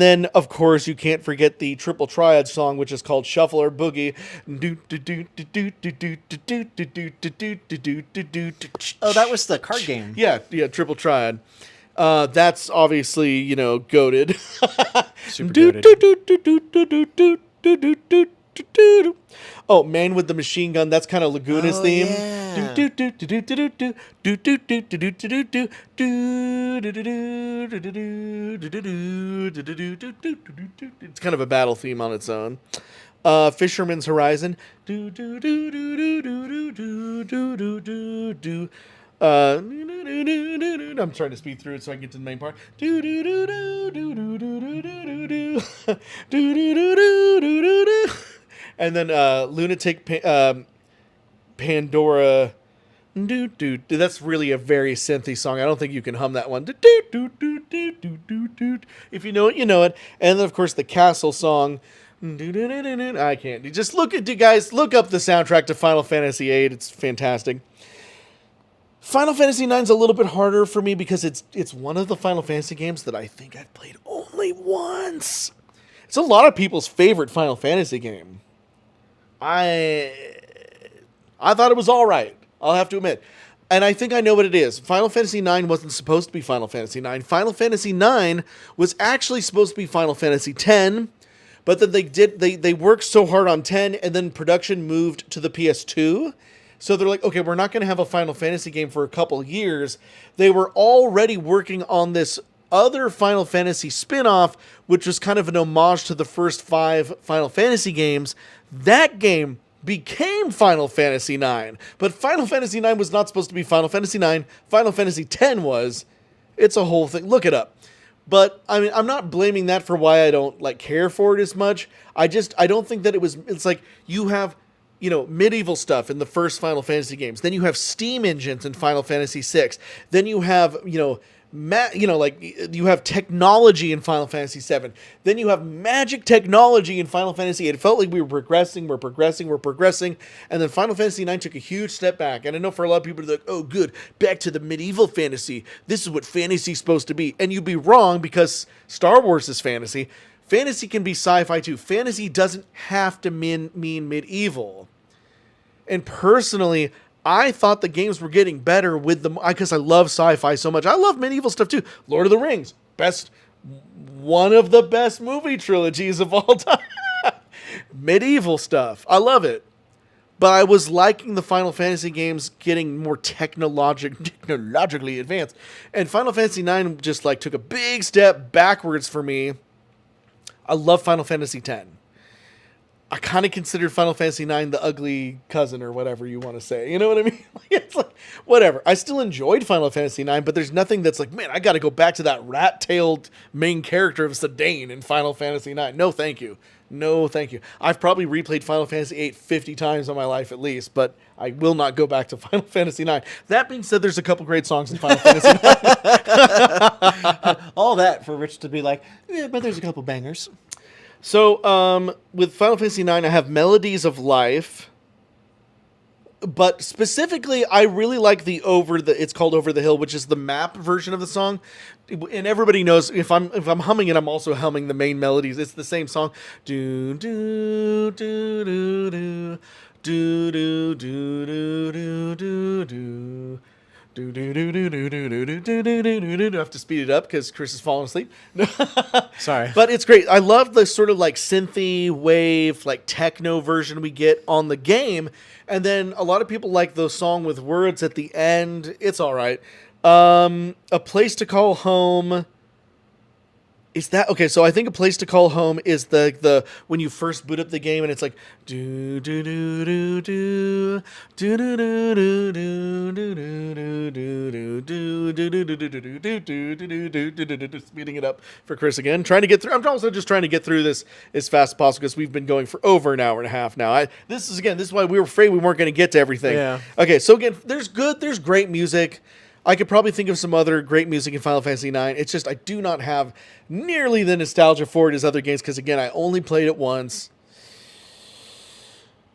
then, of course, you can't forget the Triple Triad song, which is called Shuffle or Boogie. Oh, that was the card game. Yeah, Triple Triad. That's obviously, goated. Super goated. Oh, Man with the Machine Gun. That's kind of Laguna's Oh, theme. yeah. It's kind of a battle theme on its own. Fisherman's Horizon. I'm trying to speed through it so I can get to the main part. And then Pandora. That's really a very synthy song. I don't think you can hum that one. If you know it, you know it. And then, of course, the Castle song. I can't. Just look at you guys. Look up the soundtrack to Final Fantasy VIII. It's fantastic. Final Fantasy IX is a little bit harder for me because it's one of the Final Fantasy games that I think I've played only once. It's a lot of people's favorite Final Fantasy game. I thought it was all right. I'll have to admit. And I think I know what it is. Final Fantasy IX wasn't supposed to be Final Fantasy IX. Final Fantasy IX was actually supposed to be Final Fantasy X, but then they worked so hard on 10 and then production moved to the PS2. So they're like, okay, we're not going to have a Final Fantasy game for a couple years. They were already working on this other Final Fantasy spin-off, which was kind of an homage to the first 5 Final Fantasy games. That game became Final Fantasy IX. But Final Fantasy IX was not supposed to be Final Fantasy IX. Final Fantasy X was. It's a whole thing. Look it up. But I mean, I'm not blaming that for why I don't care for it as much. I don't think that it's like you have, medieval stuff in the first Final Fantasy games. Then you have steam engines in Final Fantasy VI. Then you have, you have technology in Final Fantasy VII. Then you have magic technology in Final Fantasy VIII. It felt like we were progressing. And then Final Fantasy IX took a huge step back. And I know for a lot of people, they're like, oh, good, back to the medieval fantasy. This is what fantasy's supposed to be. And you'd be wrong because Star Wars is fantasy. Fantasy can be sci-fi too. Fantasy doesn't have to mean medieval. And personally, I thought the games were getting better with because I love sci-fi so much. I love medieval stuff too. Lord of the Rings, one of the best movie trilogies of all time. Medieval stuff, I love it. But I was liking the Final Fantasy games getting more technologically advanced, and Final Fantasy IX just took a big step backwards for me. I love Final Fantasy X. I kind of considered Final Fantasy IX the ugly cousin or whatever you want to say. You know what I mean? It's like, whatever. I still enjoyed Final Fantasy IX, but there's nothing that's like, man, I got to go back to that rat-tailed main character of Zidane in Final Fantasy IX. No, thank you. No, thank you. I've probably replayed Final Fantasy VIII 50 times in my life at least, but I will not go back to Final Fantasy IX. That being said, there's a couple great songs in Final Fantasy IX. All that for Rich to be like, yeah, but there's a couple bangers. So, with Final Fantasy IX, I have Melodies of Life, but specifically, I really like it's called Over the Hill, which is the map version of the song. And everybody knows if I'm humming it, I'm also humming the main melodies. It's the same song. Do do do do do do do do do do do. Do do do do do do do do do do do. I have to speed it up because Chris is falling asleep. Sorry, but it's great. I love the sort of synthy wave, techno version we get on the game, and then a lot of people like the song with words at the end. It's all right. A Place to Call Home. Is that okay? So I think A Place to Call Home is the when you first boot up the game and it's like do do do do do do do do do do do do do do. Speeding it up for Chris again, trying to get through. I'm also just trying to get through this as fast as possible because we've been going for over an hour and a half now. This is why we were afraid we weren't going to get to everything. Yeah. Okay, so again, there's great music. I could probably think of some other great music in Final Fantasy IX. It's just I do not have nearly the nostalgia for it as other games because, again, I only played it once.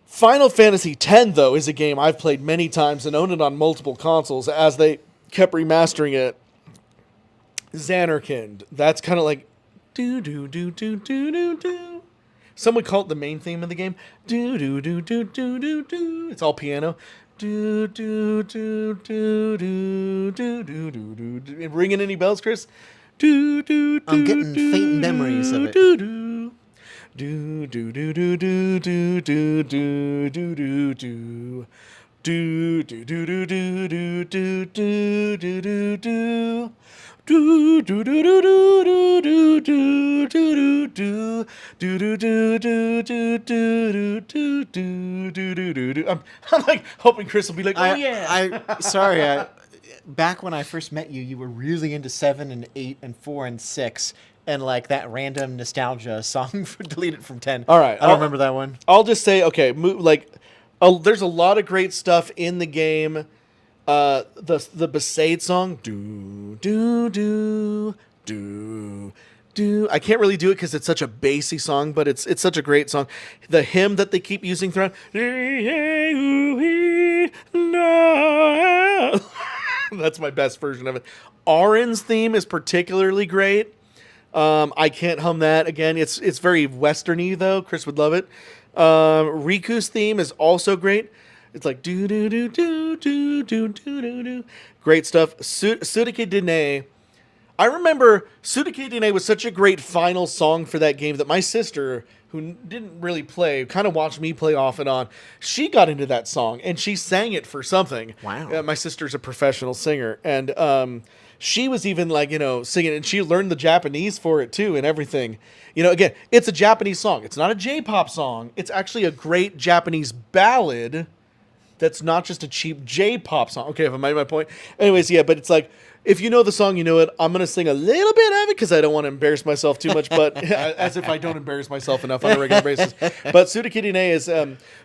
Final Fantasy X, though, is a game I've played many times and owned it on multiple consoles as they kept remastering it. Xanarkand. That's kind of like do-do-do-do-do-do-do. Some would call it the main theme of the game. Do-do-do-do-do-do-do. It's all piano. Do do do do do do do do do. Ringing any bells, Chris? Do do do. I'm getting faint memories of it. Do do Do do do do do do do do do do do. Do do do do do do do do do do do. Do do do do do do do do do do do do do do do do do do do do. I'm like hoping Chris will be like, oh yeah. Sorry. Back when I first met you, you were really into 7 and 8 and 4 and 6, and like that random nostalgia song for Deleted from 10. All right, I don't remember that one. I'll just say, okay, there's a lot of great stuff in the game. The Backseat song, do do do do do. I can't really do it because it's such a bassy song, but it's such a great song. The hymn that they keep using throughout. That's my best version of it. Auron's theme is particularly great. I can't hum that again. It's very westerny though. Chris would love it. Riku's theme is also great. It's like do do do do do do do do do. Great stuff. Sudake Dine. I remember Sudake Dine was such a great final song for that game that my sister, who didn't really play, kind of watched me play off and on. She got into that song and she sang it for something. Wow. My sister's a professional singer, and she was even like, singing, and she learned the Japanese for it too and everything. Again, it's a Japanese song. It's not a J-pop song. It's actually a great Japanese ballad that's not just a cheap J-pop song. Okay, if I made my point. Anyways, yeah, but it's like, if you know the song, you know it. I'm going to sing a little bit of it because I don't want to embarrass myself too much, but as if I don't embarrass myself enough on a regular basis. But Sudake Dine is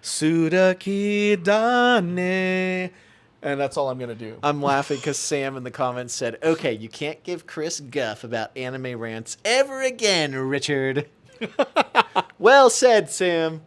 Sudake Dane. And that's all I'm going to do. I'm laughing because Sam in the comments said, okay, you can't give Chris guff about anime rants ever again, Richard. Well said, Sam.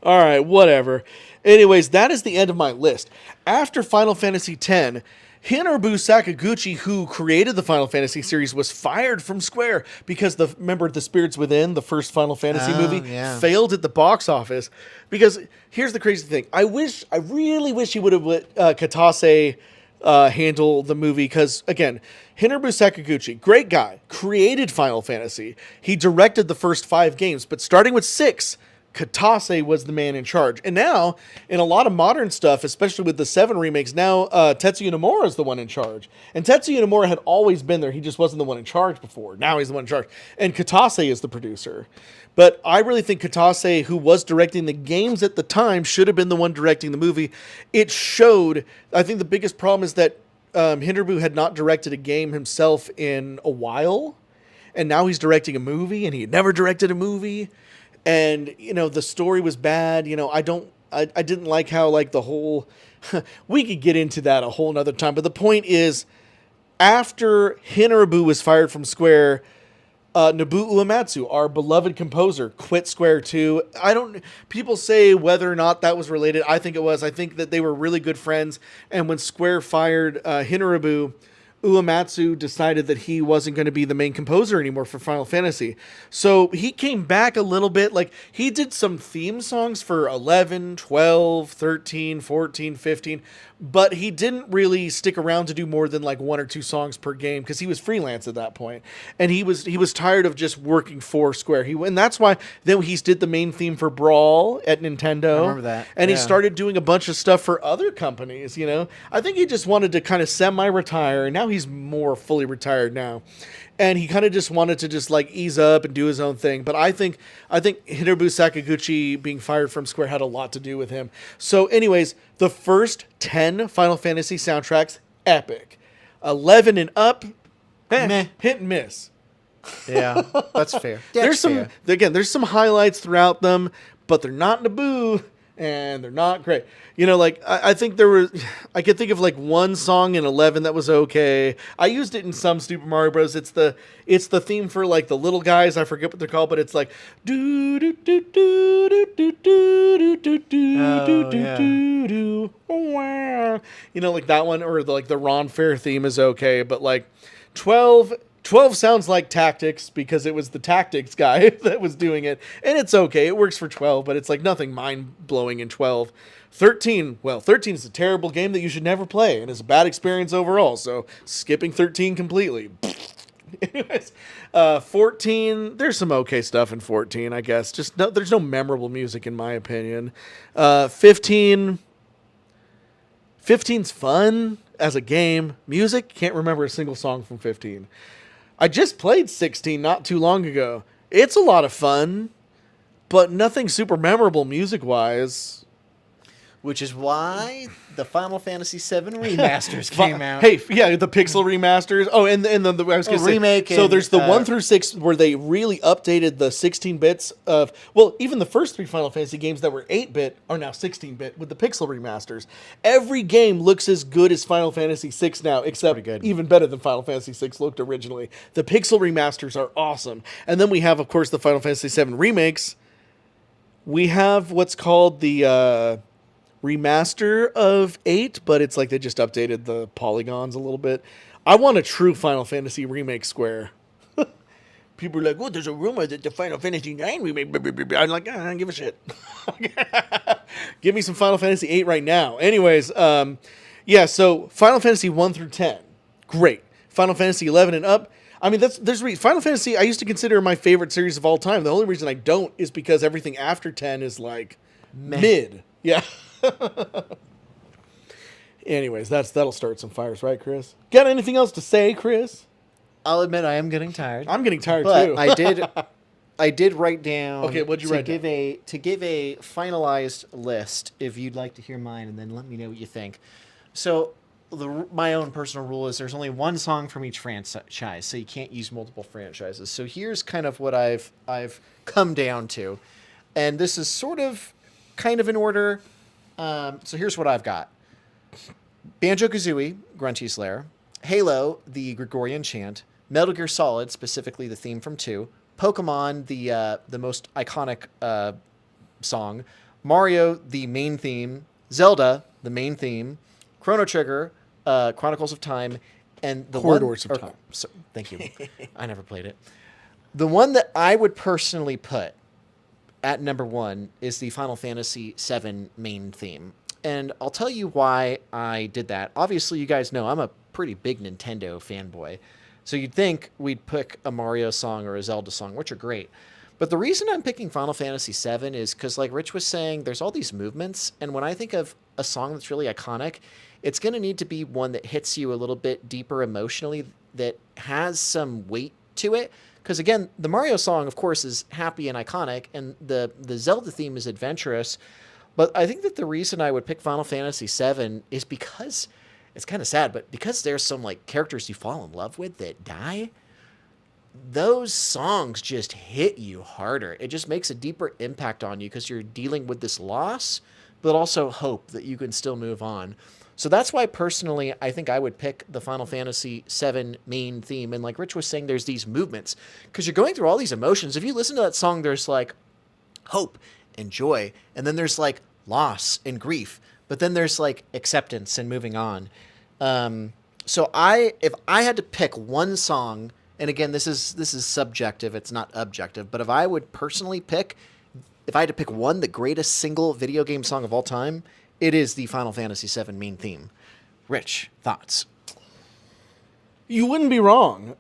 All right, whatever. Anyways, that is the end of my list. After Final Fantasy X, Hinobu Sakaguchi, who created the Final Fantasy series, was fired from Square because remember The Spirits Within, the first Final Fantasy movie, failed at the box office. Because here's the crazy thing. I really wish he would have let Katase handle the movie because, again, Hinobu Sakaguchi, great guy, created Final Fantasy. He directed the first 5 games, but starting with 6, Katase was the man in charge. And now, in a lot of modern stuff, especially with the 7 remakes, now Tetsuya Nomura is the one in charge. And Tetsuya Nomura had always been there. He just wasn't the one in charge before. Now he's the one in charge. And Katase is the producer. But I really think Katase, who was directing the games at the time, should have been the one directing the movie. It showed, I think the biggest problem is that Hinobu had not directed a game himself in a while. And now he's directing a movie, and he had never directed a movie. And, the story was bad. I didn't like how, like, the whole, we could get into that a whole nother time. But the point is, after Hinobu was fired from Square, Nobuo Uematsu, our beloved composer, quit Square too. People say whether or not that was related. I think it was. I think that they were really good friends. And when Square fired Hinobu, Uematsu decided that he wasn't going to be the main composer anymore for Final Fantasy. So he came back a little bit. Like, he did some theme songs for 11, 12, 13, 14, 15, but he didn't really stick around to do more than like 1 or 2 songs per game because he was freelance at that point. And he was tired of just working for Square. And that's why then he did the main theme for Brawl at Nintendo. I remember that. And he started doing a bunch of stuff for other companies, I think he just wanted to kind of semi-retire, and now he's more fully retired now. And he kind of just wanted to just like ease up and do his own thing. But I think Hinobu Sakaguchi being fired from Square had a lot to do with him. So anyways, the first 10 Final Fantasy soundtracks, epic. 11 and up, hit and miss. Yeah, that's fair. There's some highlights throughout them, but they're not Naboo. And they're not great. I think I could think of like one song in 11 that was okay. I used it in some Super Mario Bros. It's the theme for like the little guys. I forget what they're called, but it's like do do do do do do do do do do do. Like that one, or like the Ron Fair theme is okay, but like 12 sounds like Tactics because it was the Tactics guy that was doing it. And it's okay. It works for 12, but it's like nothing mind-blowing in 12. 13 is a terrible game that you should never play and is a bad experience overall. So skipping 13 completely. Anyways, 14. There's some okay stuff in 14, I guess. Just there's no memorable music in my opinion. 15. 15's fun as a game. Music, can't remember a single song from 15. I just played 16 not too long ago. It's a lot of fun, but nothing super memorable music-wise. Which is why the Final Fantasy VII remasters came out. Hey, yeah, the pixel remasters. Oh, and then I was going to say remake. So and, there's the 1 through 6 where they really updated the 16 bits of. Well, even the first 3 Final Fantasy games that were 8-bit are now 16-bit with the pixel remasters. Every game looks as good as Final Fantasy VI now, except even better than Final Fantasy VI looked originally. The pixel remasters are awesome, and then we have, of course, the Final Fantasy VII remakes. We have what's called the remaster of 8, but it's like they just updated the polygons a little bit. I want a true Final Fantasy remake Square. People are like, oh, there's a rumor that the Final Fantasy 9 remake. Blah, blah, blah, blah. I'm like, I don't give a shit. Give me some Final Fantasy 8 right now. Anyways, yeah, so Final Fantasy 1 through 10, great. Final Fantasy 11 and up, I mean, Final Fantasy I used to consider my favorite series of all time. The only reason I don't is because everything after 10 is like mid. Yeah. Anyways, that'll start some fires, right, Chris? Got anything else to say, Chris? I'll admit I am getting tired. I'm getting tired but too. I did write down. Okay, what'd you write down? To give a finalized list, if you'd like to hear mine, and then let me know what you think. So, my own personal rule is there's only one song from each franchise, so you can't use multiple franchises. So here's kind of what I've come down to, and this is sort of kind of in order. So here's what I've got: Banjo-Kazooie, Grunty's Lair; Halo, the Gregorian Chant; Metal Gear Solid, specifically the theme from 2; Pokemon, the most iconic song; Mario, the main theme; Zelda, the main theme; Chrono Trigger, Chronicles of Time, and the Corridors of Time. So, thank you. I never played it. The one that I would personally put at number 1 is the Final Fantasy VII main theme. And I'll tell you why I did that. Obviously, you guys know I'm a pretty big Nintendo fanboy. So you'd think we'd pick a Mario song or a Zelda song, which are great. But the reason I'm picking Final Fantasy VII is because, like Rich was saying, there's all these movements. And when I think of a song that's really iconic, it's going to need to be one that hits you a little bit deeper emotionally, that has some weight to it. Because again, the Mario song, of course, is happy and iconic, and the Zelda theme is adventurous. But I think that the reason I would pick Final Fantasy VII is because, it's kind of sad, but because there's some like characters you fall in love with that die, those songs just hit you harder. It just makes a deeper impact on you because you're dealing with this loss, but also hope that you can still move on. So that's why, personally, I think I would pick the Final Fantasy VII main theme. And like Rich was saying, there's these movements. Because you're going through all these emotions. If you listen to that song, there's like hope and joy. And then there's like loss and grief. But then there's like acceptance and moving on. So if I had to pick one song, and again, this is subjective, it's not objective. But if I would personally pick, if I had to pick one, the greatest single video game song of all time, it is the Final Fantasy VII main theme. Rich, thoughts? You wouldn't be wrong.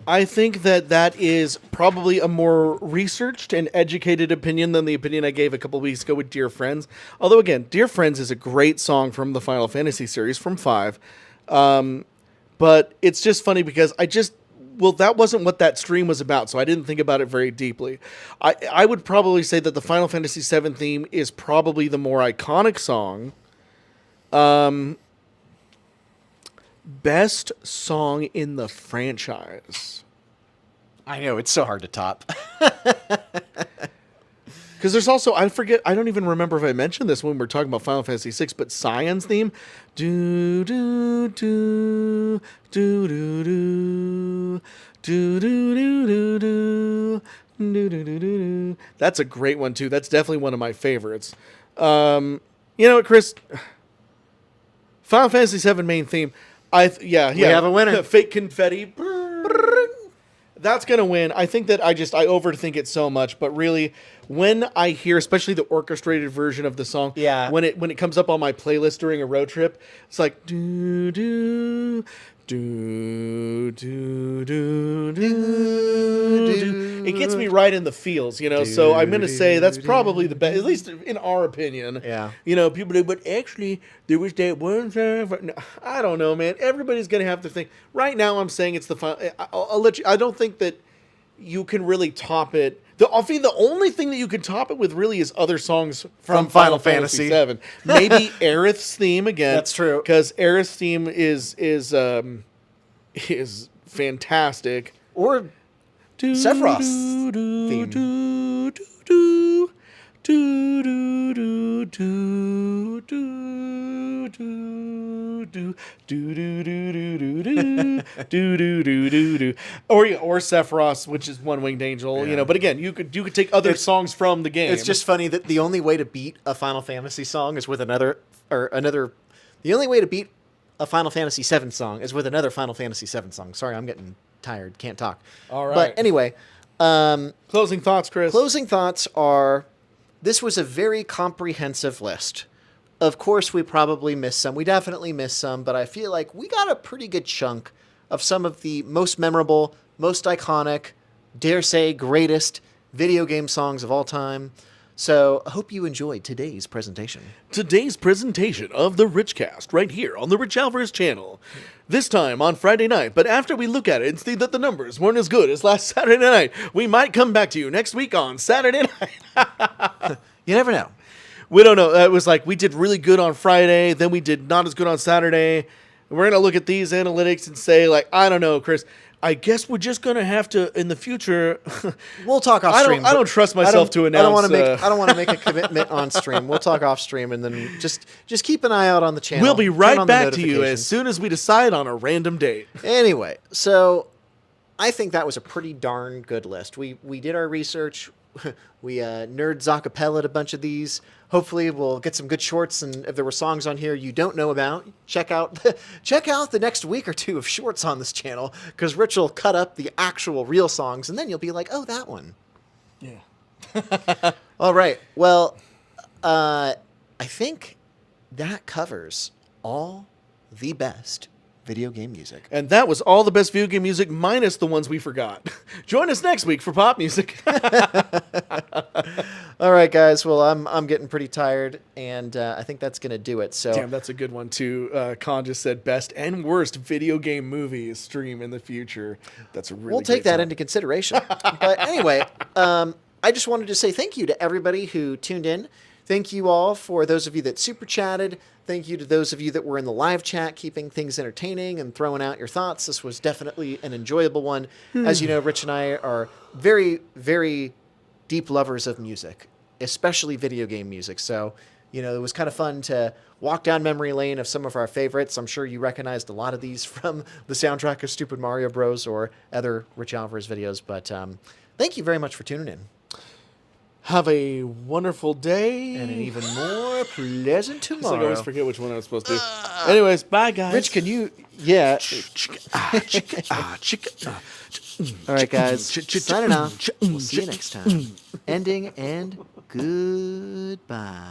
I think that is probably a more researched and educated opinion than the opinion I gave a couple weeks ago with Dear Friends. Although, again, Dear Friends is a great song from the Final Fantasy series, from 5. But it's just funny because that wasn't what that stream was about, so I didn't think about it very deeply. I would probably say that the Final Fantasy VII theme is probably the more iconic song. Best song in the franchise. I know, it's so hard to top. Because there's also, I don't even remember if I mentioned this when we were talking about Final Fantasy VI, but Cyan's theme. Do, do, do, do, do, do, do, do, do, do, do, do, do, do. That's a great one, too. That's definitely one of my favorites. You know what, Chris? Final Fantasy VII main theme. We have a winner. Fake confetti. That's going to win. I think that I overthink it so much, but really, when I hear, especially the orchestrated version of the song, when it comes up on my playlist during a road trip, it's like do do Do, do, do, do, do. It gets me right in the feels, so I'm going to say that's probably the best, at least in our opinion. Yeah. People say, but actually, there was that one song. No, I don't know, man. Everybody's going to have to think. Right now, I'm saying it's the final. I'll let you. I don't think that you can really top it. The only thing that you can top it with really is other songs from Final Fantasy VII. Maybe Aerith's theme again. That's true. Because Aerith's theme is fantastic. Or Sephiroth's theme. Or Sephiroth's, which is One Winged Angel, But again, you could take other songs from the game. It's just funny that the only way to beat a Final Fantasy song is with another. The only way to beat a Final Fantasy VII song is with another Final Fantasy VII song. Sorry, I'm getting tired. Can't talk. All right. But anyway, closing thoughts, Chris. Closing thoughts are: this was a very comprehensive list. Of course, we probably missed some. We definitely missed some, but I feel like we got a pretty good chunk of some of the most memorable, most iconic, dare say greatest video game songs of all time. So I hope you enjoyed today's presentation. Today's presentation of the Richcast right here on the Rich Alvarez channel. This time on Friday night, but after we look at it and see that the numbers weren't as good as last Saturday night, we might come back to you next week on Saturday night. You never know. We don't know. It was like we did really good on Friday, then we did not as good on Saturday. We're going to look at these analytics and say, I don't know, Chris. I guess we're just going to have to, in the future... We'll talk off stream. I don't trust myself to announce... I don't want to make a commitment on stream. We'll talk off stream, and then just keep an eye out on the channel. We'll be right back to you as soon as we decide on a random date. Anyway, so I think that was a pretty darn good list. We did our research. We nerds acapella a bunch of these. Hopefully we'll get some good shorts, and if there were songs on here you don't know about, check out the next week or two of shorts on this channel, because Rich will cut up the actual real songs, and then you'll be like, oh, that one. Yeah. All right. Well, I think that covers all the best video game music. And that was all the best video game music minus the ones we forgot. Join us next week for pop music. All right, guys. Well, I'm getting pretty tired, and I think that's going to do it. So, damn, that's a good one, too. Con just said best and worst video game movie stream in the future. That's a really We'll take that into consideration. But anyway, I just wanted to say thank you to everybody who tuned in. Thank you all for those of you that super chatted. Thank you to those of you that were in the live chat, keeping things entertaining and throwing out your thoughts. This was definitely an enjoyable one. As you know, Rich and I are very, very deep lovers of music, especially video game music. So, it was kind of fun to walk down memory lane of some of our favorites. I'm sure you recognized a lot of these from the soundtrack of Super Mario Bros. Or other Rich Alvarez videos. But thank you very much for tuning in. Have a wonderful day. And an even more pleasant tomorrow. I always forget which one I was supposed to do. Anyways, bye, guys. Rich, can you... Yeah. All right, guys. Signing off. We'll see you next time. Ending and goodbye.